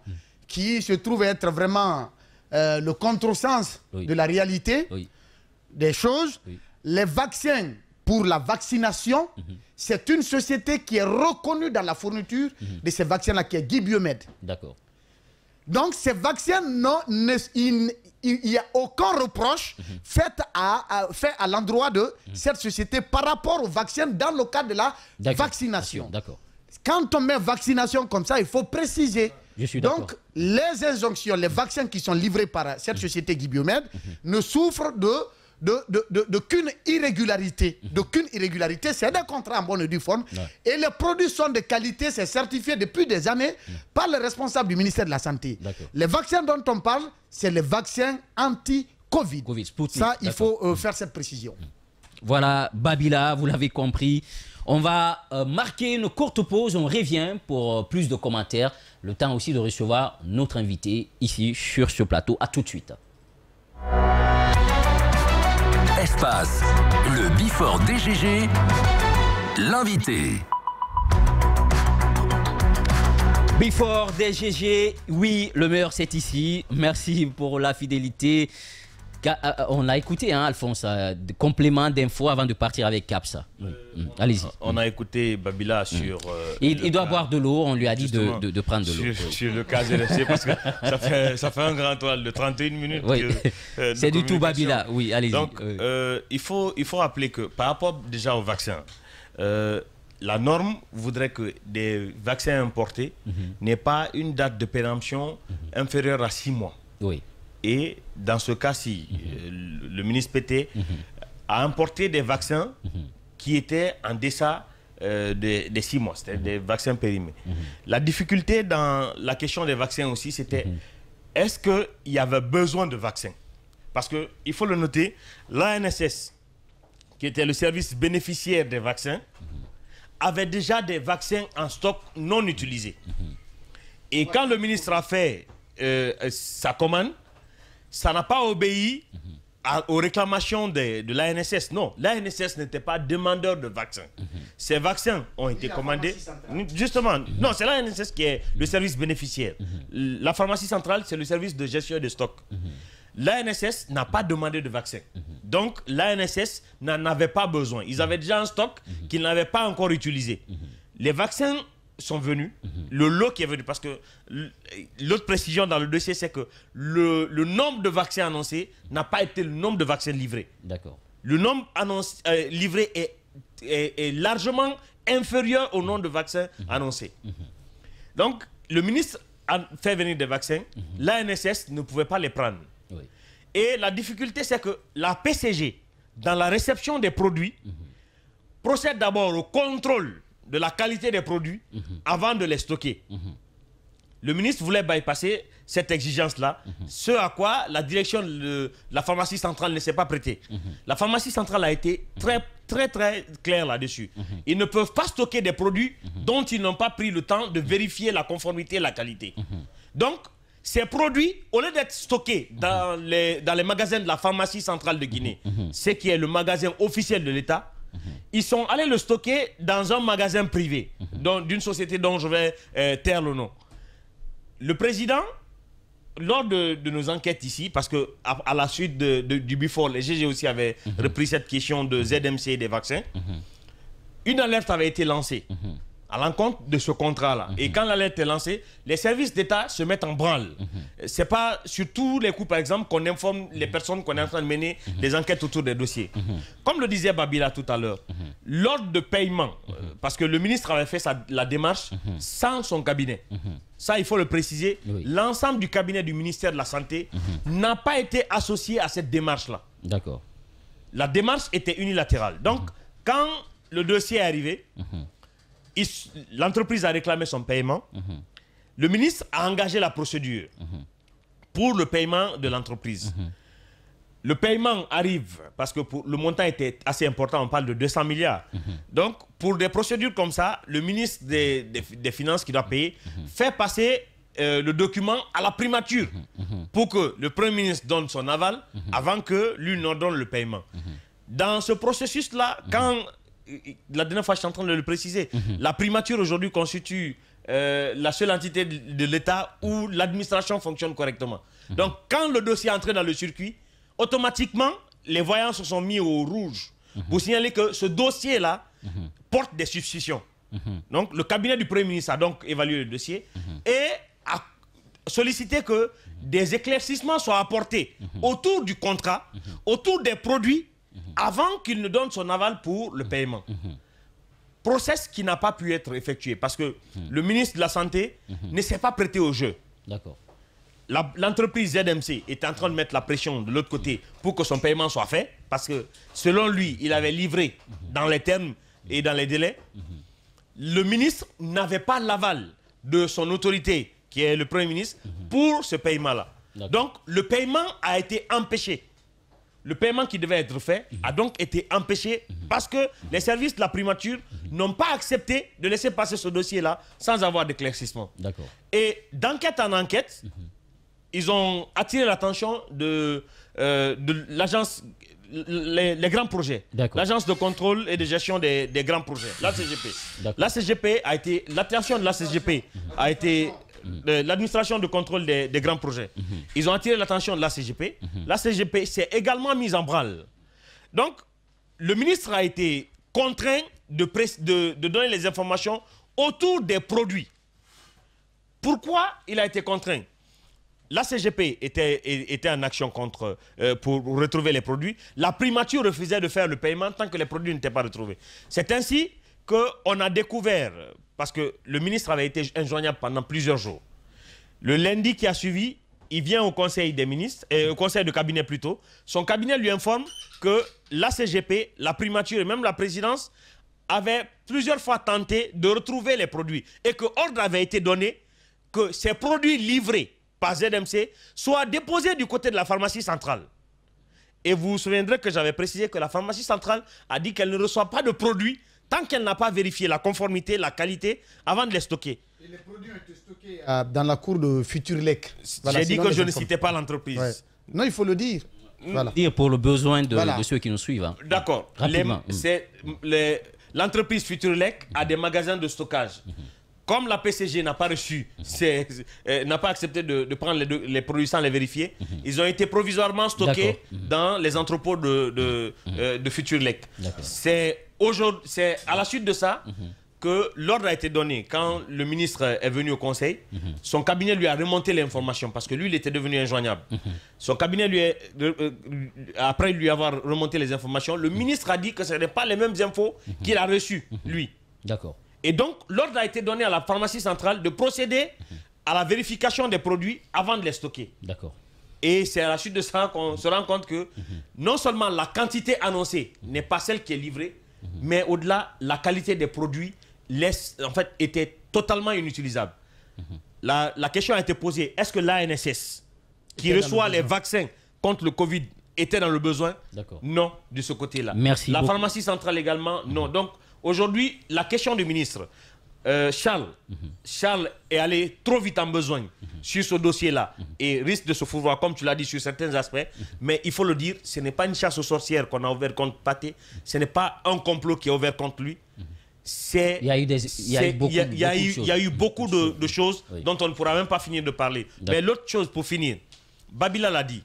qui se trouvent être vraiment le contresens de la réalité des choses. Les vaccins pour la vaccination, c'est une société qui est reconnue dans la fourniture de ces vaccins-là, qui est Guy Biomed. D'accord. Donc, ces vaccins, il n'y a aucun reproche fait à l'endroit de cette société par rapport aux vaccins dans le cadre de la vaccination. D'accord. Quand on met vaccination comme ça, il faut préciser. Je suis d'accord. Donc, les injonctions, les vaccins qui sont livrés par cette société Guy Biomed ne souffrent d'aucune irrégularité. D'aucune irrégularité, c'est des contrats en bonne et due forme. Et les produits sont de qualité, c'est certifié depuis des années par les responsables du ministère de la Santé. Les vaccins dont on parle, c'est les vaccins anti-Covid. Ça, il faut faire cette précision. Voilà, Babila, vous l'avez compris. On va marquer une courte pause, on revient pour plus de commentaires. Le temps aussi de recevoir notre invité ici sur ce plateau. À tout de suite. Espace, le Before DGG, l'invité. Before DGG, oui, le meilleur c'est ici. Merci pour la fidélité. On a écouté, hein, Alphonse, complément d'infos avant de partir avec Capsa. Allez-y. On a écouté Babila sur... il doit boire de l'eau, on lui a dit de prendre de l'eau. Sur le cas ZFC, parce que ça fait un grand toile de 31 minutes. Oui. C'est du tout Babila, oui, allez-y. Donc, il faut rappeler que par rapport déjà au vaccin, la norme voudrait que des vaccins importés n'aient pas une date de péremption inférieure à 6 mois. Oui. Et dans ce cas-ci, le ministre Pété a importé des vaccins qui étaient en deçà des 6 mois, c'était des vaccins périmés. La difficulté dans la question des vaccins aussi, c'était est-ce qu'il y avait besoin de vaccins? Parce qu'il faut le noter, l'ANSS, qui était le service bénéficiaire des vaccins, avait déjà des vaccins en stock non utilisés. Et quand le ministre a fait sa commande, ça n'a pas obéi aux réclamations de l'ANSS. Non, l'ANSS n'était pas demandeur de vaccins. Ces vaccins ont été commandés. Justement, non, c'est l'ANSS qui est le service bénéficiaire. La pharmacie centrale, c'est le service de gestion des stocks. L'ANSS n'a pas demandé de vaccins. Donc, l'ANSS n'en avait pas besoin. Ils avaient déjà un stock qu'ils n'avaient pas encore utilisé. Les vaccins sont venus, le lot qui est venu, parce que l'autre précision dans le dossier, c'est que le nombre de vaccins annoncés n'a pas été le nombre de vaccins livrés. D'accord. Le nombre livré est largement inférieur au nombre de vaccins annoncés. Donc, le ministre a fait venir des vaccins, l'ANSS ne pouvait pas les prendre. Oui. Et la difficulté, c'est que la PCG, dans la réception des produits, procède d'abord au contrôle de la qualité des produits avant de les stocker. Le ministre voulait bypasser cette exigence-là, ce à quoi la direction de la pharmacie centrale ne s'est pas prêtée. La pharmacie centrale a été très claire là-dessus. Ils ne peuvent pas stocker des produits dont ils n'ont pas pris le temps de vérifier la conformité et la qualité. Donc, ces produits, au lieu d'être stockés dans les magasins de la pharmacie centrale de Guinée, ce qui est le magasin officiel de l'État, ils sont allés le stocker dans un magasin privé d'une société dont je vais taire le nom. Le président, lors de nos enquêtes ici, parce que à la suite du Before, les GG aussi avaient repris cette question de ZMC et des vaccins, une alerte avait été lancée à l'encontre de ce contrat-là. Et quand l'alerte est lancée, les services d'État se mettent en branle. C'est pas sur tous les coups, par exemple, qu'on informe les personnes qu'on est en train de mener des enquêtes autour des dossiers. Comme le disait Babila tout à l'heure, l'ordre de paiement, parce que le ministre avait fait la démarche sans son cabinet. Ça, il faut le préciser. L'ensemble du cabinet du ministère de la Santé n'a pas été associé à cette démarche-là. D'accord. La démarche était unilatérale. Donc, quand le dossier est arrivé, l'entreprise a réclamé son paiement. Le ministre a engagé la procédure pour le paiement de l'entreprise. Le paiement arrive parce que le montant était assez important, on parle de 200 milliards. Donc, pour des procédures comme ça, le ministre des Finances qui doit payer fait passer le document à la primature pour que le Premier ministre donne son aval avant que lui n'en donne le paiement. Dans ce processus-là, quand... La dernière fois, je suis en train de le préciser. La primature aujourd'hui constitue la seule entité de l'État où l'administration fonctionne correctement. Donc, quand le dossier est entré dans le circuit, automatiquement, les voyants se sont mis au rouge. Vous signalez que ce dossier-là porte des suspicions. Donc, le cabinet du Premier ministre a donc évalué le dossier et a sollicité que des éclaircissements soient apportés autour du contrat, autour des produits, avant qu'il ne donne son aval pour le paiement. Process qui n'a pas pu être effectué parce que le ministre de la Santé ne s'est pas prêté au jeu. D'accord. L'entreprise ZMC est en train de mettre la pression de l'autre côté pour que son paiement soit fait parce que selon lui, il avait livré dans les termes et dans les délais. Le ministre n'avait pas l'aval de son autorité, qui est le Premier ministre, pour ce paiement-là. Donc, le paiement a été empêché. Le paiement qui devait être fait a donc été empêché parce que les services de la primature n'ont pas accepté de laisser passer ce dossier-là sans avoir d'éclaircissement. Et d'enquête en enquête, ils ont attiré l'attention de l'agence, les grands projets, l'agence de contrôle et de gestion des grands projets, la CGP. La CGP a été, l'attention de la CGP a été l'administration de contrôle des grands projets. Ils ont attiré l'attention de la CGP. La CGP s'est également mise en branle. Donc, le ministre a été contraint de donner les informations autour des produits. Pourquoi il a été contraint? La CGP était en action pour retrouver les produits. La primature refusait de faire le paiement tant que les produits n'étaient pas retrouvés. C'est ainsi qu'on a découvert, parce que le ministre avait été injoignable pendant plusieurs jours. Le lundi qui a suivi, il vient au conseil des ministres, au conseil de cabinet plutôt. Son cabinet lui informe que la CGP, la primature et même la présidence avaient plusieurs fois tenté de retrouver les produits et que ordre avait été donné que ces produits livrés par ZMC soient déposés du côté de la pharmacie centrale. Et vous vous souviendrez que j'avais précisé que la pharmacie centrale a dit qu'elle ne reçoit pas de produits tant qu'elle n'a pas vérifié la conformité, la qualité, avant de les stocker. Et les produits ont été stockés dans la cour de Futurlec. J'ai dit que je ne citais pas l'entreprise. Ouais. Non, il faut le dire. Voilà. Dire pour le besoin de ceux qui nous suivent. Hein. D'accord. L'entreprise Futurlec a des magasins de stockage. Comme la PCG n'a pas reçu, n'a pas accepté de prendre les produits sans les vérifier, ils ont été provisoirement stockés dans les entrepôts de Futurlec. C'est à la suite de ça que l'ordre a été donné. Quand le ministre est venu au conseil, son cabinet lui a remonté l'information parce que lui, il était devenu injoignable. Son cabinet, après lui avoir remonté les informations, le ministre a dit que ce n'est pas les mêmes infos qu'il a reçues, lui. D'accord. Et donc, l'ordre a été donné à la pharmacie centrale de procéder à la vérification des produits avant de les stocker. D'accord. Et c'est à la suite de ça qu'on se rend compte que non seulement la quantité annoncée n'est pas celle qui est livrée, mais au-delà, la qualité des produits était totalement inutilisable. La question a été posée, est-ce que l'ANSS, qui reçoit les vaccins contre le Covid, était dans le besoin? Non, de ce côté-là. Merci la beaucoup. pharmacie centrale également, non. Donc, aujourd'hui, la question du ministre, Charles est allé trop vite en besoin sur ce dossier-là et risque de se fourvoir, comme tu l'as dit, sur certains aspects. Mais il faut le dire, ce n'est pas une chasse aux sorcières qu'on a ouvert contre Pathé, ce n'est pas un complot qui est ouvert contre lui. Il y a eu beaucoup de choses dont on ne pourra même pas finir de parler. Mais l'autre chose pour finir, Babila l'a dit,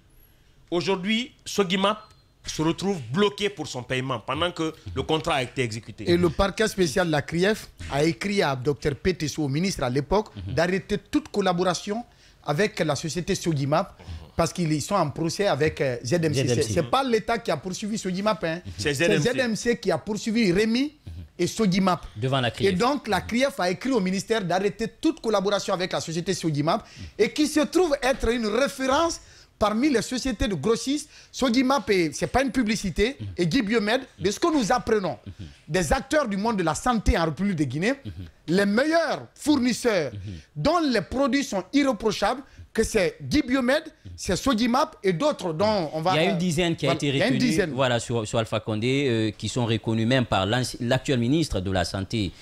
aujourd'hui, Sogimap se retrouve bloqué pour son paiement pendant que le contrat a été exécuté. Et le parquet spécial de la CRIEF a écrit à Dr Pétessou, au ministre à l'époque, d'arrêter toute collaboration avec la société Sogimap parce qu'ils sont en procès avec ZMC. Ce n'est pas l'État qui a poursuivi Sogimap, hein. C'est ZMC qui a poursuivi Rémi et Sogimap. Devant la CRIEF. Et donc la CRIEF a écrit au ministère d'arrêter toute collaboration avec la société Sogimap et qui se trouve être une référence parmi les sociétés de grossistes. Sogimap, ce n'est pas une publicité, et Guy Biomed, de ce que nous apprenons des acteurs du monde de la santé en République de Guinée, les meilleurs fournisseurs dont les produits sont irréprochables, que c'est Guy Biomed, c'est Sogimap et d'autres dont on va... Il y a une dizaine qui a été retenue sur Alpha Condé, qui sont reconnus même par l'actuel ministre de la Santé,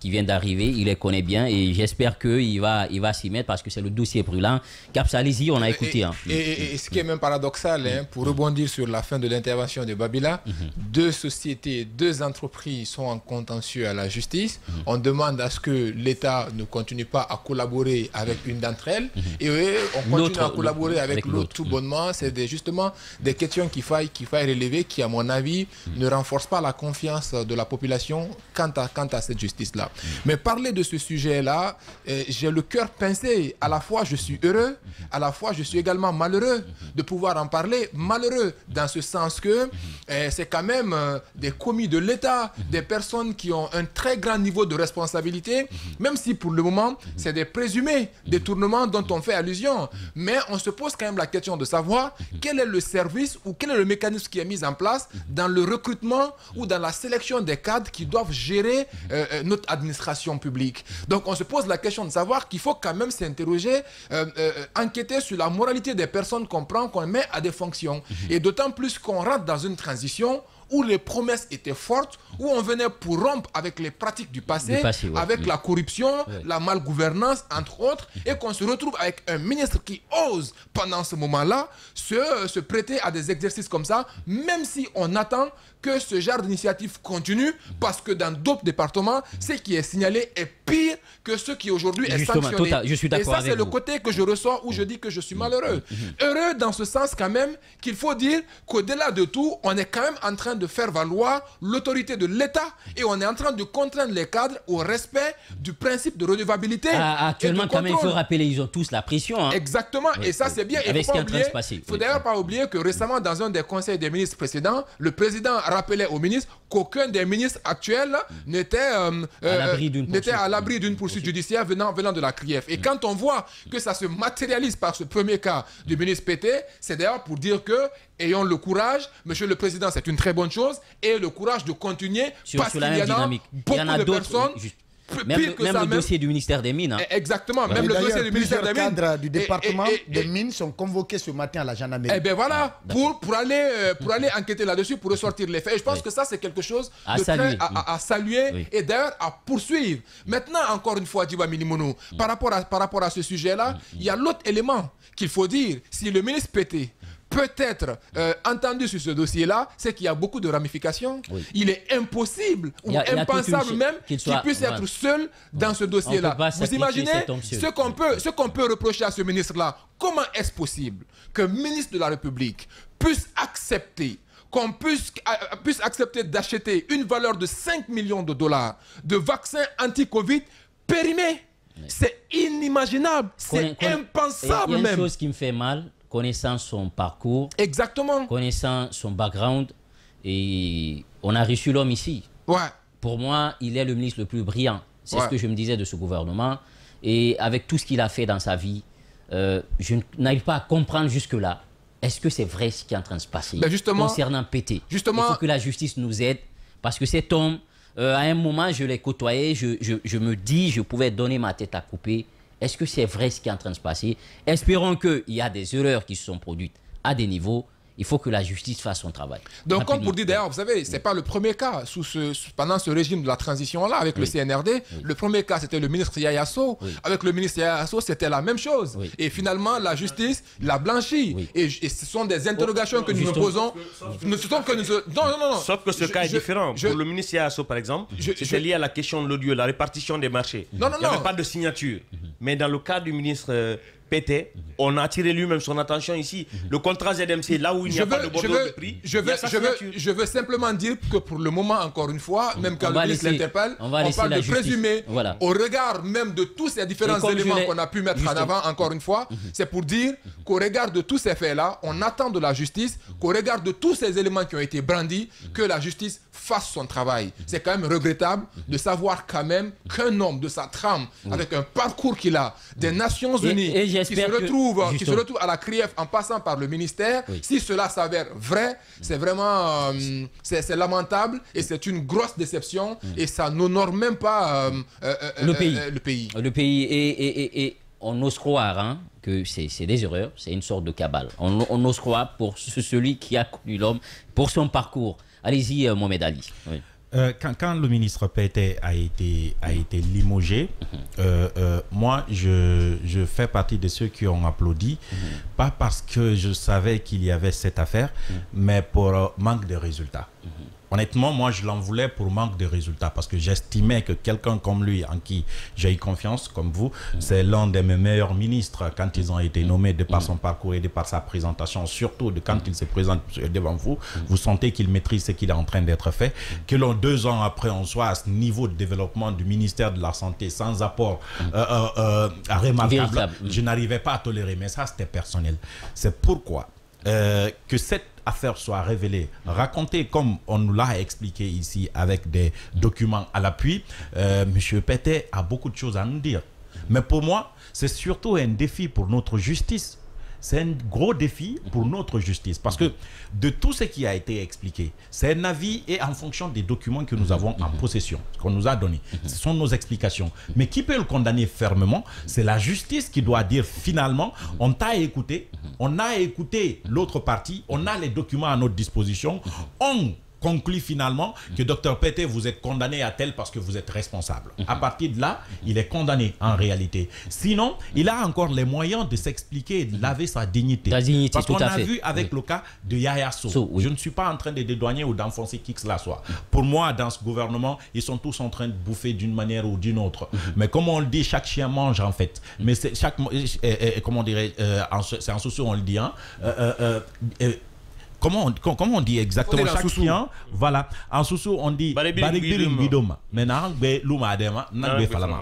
qui vient d'arriver, il les connaît bien et j'espère qu'il va s'y mettre parce que c'est le dossier brûlant. Caps, allez-y, on a écouté. Et ce qui est même paradoxal, pour rebondir sur la fin de l'intervention de Babila, deux sociétés, deux entreprises sont en contentieux à la justice. On demande à ce que l'État ne continue pas à collaborer avec une d'entre elles et on continue à collaborer avec l'autre tout bonnement. C'est justement des questions qu'il faille relever qui, à mon avis, ne renforcent pas la confiance de la population quant à cette justice-là. Mais parler de ce sujet-là, j'ai le cœur pincé. À la fois, je suis heureux, à la fois, je suis également malheureux de pouvoir en parler. Malheureux dans ce sens que c'est quand même des commis de l'État, des personnes qui ont un très grand niveau de responsabilité, même si pour le moment, c'est des présumés détournements dont on fait allusion. Mais on se pose quand même la question de savoir quel est le service ou quel est le mécanisme qui est mis en place dans le recrutement ou dans la sélection des cadres qui doivent gérer notre administration publique. Donc on se pose la question de savoir qu'il faut quand même s'interroger, enquêter sur la moralité des personnes qu'on prend, qu'on met à des fonctions. Et d'autant plus qu'on rentre dans une transition où les promesses étaient fortes, où on venait pour rompre avec les pratiques du passé, avec la corruption, la malgouvernance, entre autres, et qu'on se retrouve avec un ministre qui ose, pendant ce moment-là, se prêter à des exercices comme ça, même si on attend que ce genre d'initiative continue, parce que dans d'autres départements, ce qui est signalé est pire que ce qui aujourd'hui est sanctionné. Je suis d'accord. Et ça, c'est le côté que je ressens où je dis que je suis malheureux. Heureux dans ce sens quand même qu'il faut dire qu'au-delà de tout, on est quand même en train de faire valoir l'autorité de l'État et on est en train de contraindre les cadres au respect du principe de redevabilité. Actuellement, quand même, il faut rappeler, ils ont tous la pression. Exactement, et ça c'est bien. Avec ce qui est en train de se passer. Il ne faut d'ailleurs pas oublier que récemment, dans un des conseils des ministres précédents, le président rappelait aux ministres qu'aucun des ministres actuels n'était à l'abri d'une poursuite judiciaire venant de la CRIEF. Et quand on voit que ça se matérialise par ce premier cas du ministre Pété, c'est d'ailleurs pour dire que ayons le courage, Monsieur le Président, c'est une très bonne chose, et le courage de continuer parce qu'il y en a beaucoup de personnes. Même le dossier du ministère des Mines. Exactement, même le dossier du ministère des Mines. Les cadres du département des Mines sont convoqués ce matin à la gendarmerie. Eh bien voilà, pour aller enquêter là-dessus, pour ressortir les faits. Et je pense que ça, c'est quelque chose à saluer et d'ailleurs à poursuivre. Maintenant, encore une fois, Djiba Minimono, par rapport à ce sujet-là, il y a l'autre élément qu'il faut dire. Si le ministre Pété peut-être entendu sur ce dossier-là, c'est qu'il y a beaucoup de ramifications. Il est impossible ou impensable même qu'il puisse être seul dans ce dossier-là. Vous imaginez ce qu'on peut reprocher à ce ministre-là? Comment est-ce possible qu'un ministre de la République puisse accepter qu'on puisse accepter d'acheter une valeur de 5 millions de dollars de vaccins anti-Covid périmés? C'est inimaginable, c'est impensable même. Il y a une chose qui me fait mal, connaissant son parcours, connaissant son background, et on a reçu l'homme ici. Pour moi, il est le ministre le plus brillant. C'est ce que je me disais de ce gouvernement. Et avec tout ce qu'il a fait dans sa vie, je n'arrive pas à comprendre jusque-là. Est-ce que c'est vrai ce qui est en train de se passer concernant Pété? Il faut que la justice nous aide, parce que cet homme, à un moment, je l'ai côtoyé, je me dis, je pouvais donner ma tête à couper. Est-ce que c'est vrai ce qui est en train de se passer? Espérons qu'il y a des erreurs qui se sont produites à des niveaux. Il faut que la justice fasse son travail. Donc, comme pour dire d'ailleurs, vous savez, ce n'est pas le premier cas pendant ce régime de la transition-là avec le CNRD. Le premier cas, c'était le ministre Yaya Sow. Avec le ministre Yaya Sow, c'était la même chose. Et finalement, la justice l'a blanchi. Et ce sont des interrogations que nous nous posons. Sauf que ce cas est différent. Pour le ministre Yaya Sow, par exemple, c'était lié à la question de l'audio, la répartition des marchés. Il n'y avait pas de signature. Mais dans le cas du ministre Pété, on a attiré lui-même son attention ici. Le contrat ZMC, là où il n'y a pas de bordereau de prix, je veux simplement dire que pour le moment, encore une fois, même quand le ministre l'interpelle, on parle de présumé. Au regard même de tous ces différents éléments qu'on a pu mettre en avant, encore une fois, c'est pour dire qu'au regard de tous ces faits-là, on attend de la justice, qu'au regard de tous ces éléments qui ont été brandis, que la justice fasse son travail. C'est quand même regrettable de savoir quand même qu'un homme de sa trame, avec un parcours qu'il a, des Nations Unies, qui se retrouve à la CRIEF en passant par le ministère, si cela s'avère vrai, c'est vraiment c'est lamentable et c'est une grosse déception et ça n'honore même pas le pays. Le pays et on ose croire que c'est des erreurs, c'est une sorte de cabale. On ose croire pour celui qui a connu l'homme, pour son parcours. Allez-y, Mohamed Ali. quand le ministre Pété a été limogé, moi, je fais partie de ceux qui ont applaudi, pas parce que je savais qu'il y avait cette affaire, mais pour manque de résultats. Honnêtement, moi, je l'en voulais pour manque de résultats parce que j'estimais que quelqu'un comme lui, en qui j'ai eu confiance, comme vous, c'est l'un de mes meilleurs ministres quand ils ont été nommés de par son parcours et de par sa présentation, surtout de quand il se présente devant vous, vous sentez qu'il maîtrise ce qu'il est en train d'être fait. Que 2 ans après, on soit à ce niveau de développement du ministère de la Santé sans apport remarquable, je n'arrivais pas à tolérer, mais ça, c'était personnel. C'est pourquoi que cette affaire soit révélée, racontée comme on nous l'a expliqué ici avec des documents à l'appui, M. Pété a beaucoup de choses à nous dire. Mais pour moi, c'est surtout un défi pour notre justice. C'est un gros défi pour notre justice parce que de tout ce qui a été expliqué, c'est un avis et en fonction des documents que nous avons en possession, qu'on nous a donnés. Ce sont nos explications. Mais qui peut le condamner fermement? C'est la justice qui doit dire finalement, on t'a écouté, on a écouté l'autre partie, on a les documents à notre disposition, on conclut finalement que Dr Pété, vous êtes condamné à tel parce que vous êtes responsable. À partir de là, il est condamné en réalité. Sinon, il a encore les moyens de s'expliquer et de laver sa dignité. Parce qu'on a vu avec le cas de Yaya Sow. Je ne suis pas en train de dédouaner ou d'enfoncer qui que cela soit. Pour moi, dans ce gouvernement, ils sont tous en train de bouffer d'une manière ou d'une autre. Mais comme on le dit, chaque chien mange en fait. Mais c'est chaque... comment on dirait, c'est en socio on le dit, hein, comment on dit exactement chaque chien, voilà, en sous on dit en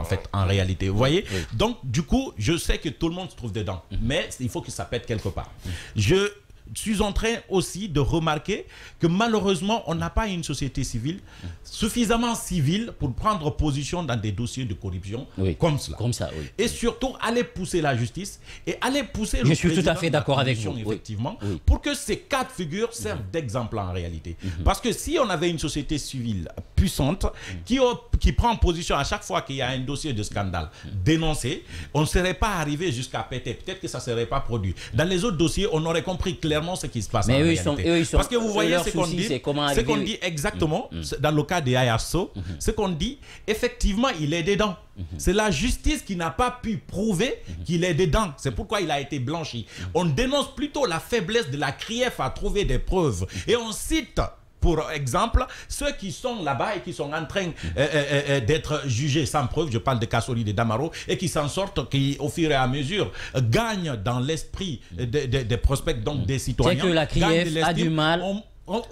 fait, en réalité, vous voyez. Donc du coup, je sais que tout le monde se trouve dedans, mais il faut que ça pète quelque part. Je suis en train aussi de remarquer que malheureusement, on n'a pas une société civile suffisamment civile pour prendre position dans des dossiers de corruption comme cela. Et surtout, aller pousser la justice et aller pousser le président. Je suis tout à fait d'accord avec vous. Effectivement, pour que ces 4 figures servent d'exemple en réalité. Parce que si on avait une société civile puissante qui prend position à chaque fois qu'il y a un dossier de scandale dénoncé, on ne serait pas arrivé jusqu'à Pété. Peut-être que ça ne serait pas produit. Dans les autres dossiers, on aurait compris clairement ce qui se passe en réalité. Parce que vous voyez ce qu'on dit exactement dans le cas de Yaya Sow, ce qu'on dit, effectivement, il est dedans. C'est la justice qui n'a pas pu prouver qu'il est dedans. C'est pourquoi il a été blanchi. On dénonce plutôt la faiblesse de la CRIEF à trouver des preuves. Et on cite, pour exemple, ceux qui sont là-bas et qui sont en train d'être jugés sans preuve, je parle de Kassori, de Damaro, et qui s'en sortent, qui au fur et à mesure gagnent dans l'esprit des prospects, donc des citoyens. C'est que la CRIEF a du mal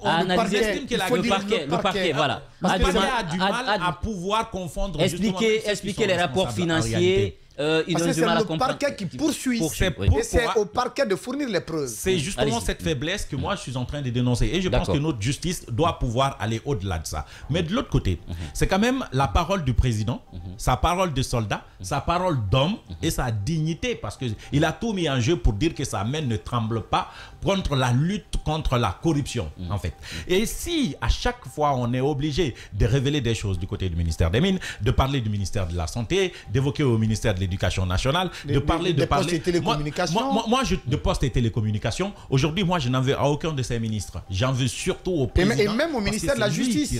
à analyser le parquet, voilà. A du mal à pouvoir confondre. Expliquer les rapports financiers. Parce que c'est le parquet qui poursuit. Et c'est au parquet de fournir les preuves. C'est justement cette faiblesse que moi je suis en train de dénoncer. Et je pense que notre justice doit pouvoir aller au-delà de ça. Mais de l'autre côté, c'est quand même la parole du président, sa parole de soldat, sa parole d'homme et sa dignité. Parce qu'il a tout mis en jeu pour dire que sa main ne tremble pas contre la lutte contre la corruption, en fait. Et si à chaque fois on est obligé de révéler des choses du côté du ministère des Mines, de parler du ministère de la Santé, d'évoquer au ministère de l'Éducation nationale, de parler de postes et télécommunications. Moi, de postes et télécommunications. Aujourd'hui, moi, je n'en veux à aucun de ces ministres. J'en veux surtout au président. Et même au ministère de la Justice.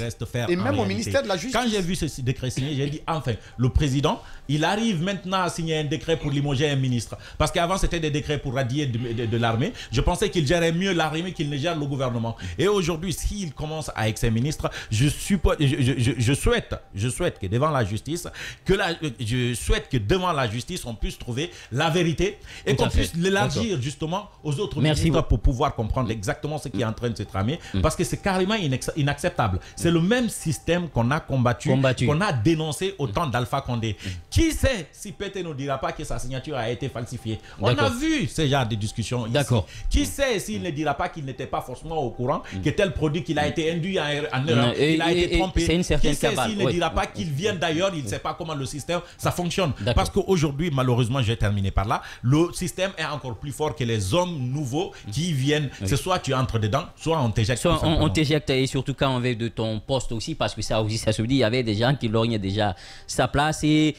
Et même au ministère de la Justice. Quand j'ai vu ce décret signé, j'ai dit enfin, le président, il arrive maintenant à signer un décret pour limoger un ministre. Parce qu'avant, c'était des décrets pour radier de l'armée. Je pensais qu'il gérait mieux l'armée qu'il ne gère le gouvernement. Et aujourd'hui, s'il commence avec ses ministres, je souhaite que devant la justice, devant la justice, on puisse trouver la vérité et qu'on puisse l'élargir justement aux autres ministres pour pouvoir comprendre exactement ce qui est en train de se tramer. Parce que c'est carrément inacceptable. C'est le même système qu'on a combattu, qu'on a dénoncé au temps d'Alpha Condé. Qui sait si Pété ne dira pas que sa signature a été falsifiée? On a vu ce genre de discussions ici. Qui sait s'il ne dira pas qu'il n'était pas forcément au courant que tel produit qu'il a été induit en erreur, qu'il a été trompé? Qui sait s'il ne dira pas qu'il vient d'ailleurs, il ne sait pas comment le système ça fonctionne? Parce qu'aujourd'hui, malheureusement, je vais terminer par là, le système est encore plus fort que les hommes nouveaux qui viennent. C'est soit tu entres dedans, soit on t'éjecte. Soit on t'éjecte, et surtout quand on veut de ton poste aussi, parce que ça aussi, ça se dit, il y avait des gens qui lorgnaient déjà sa place. Et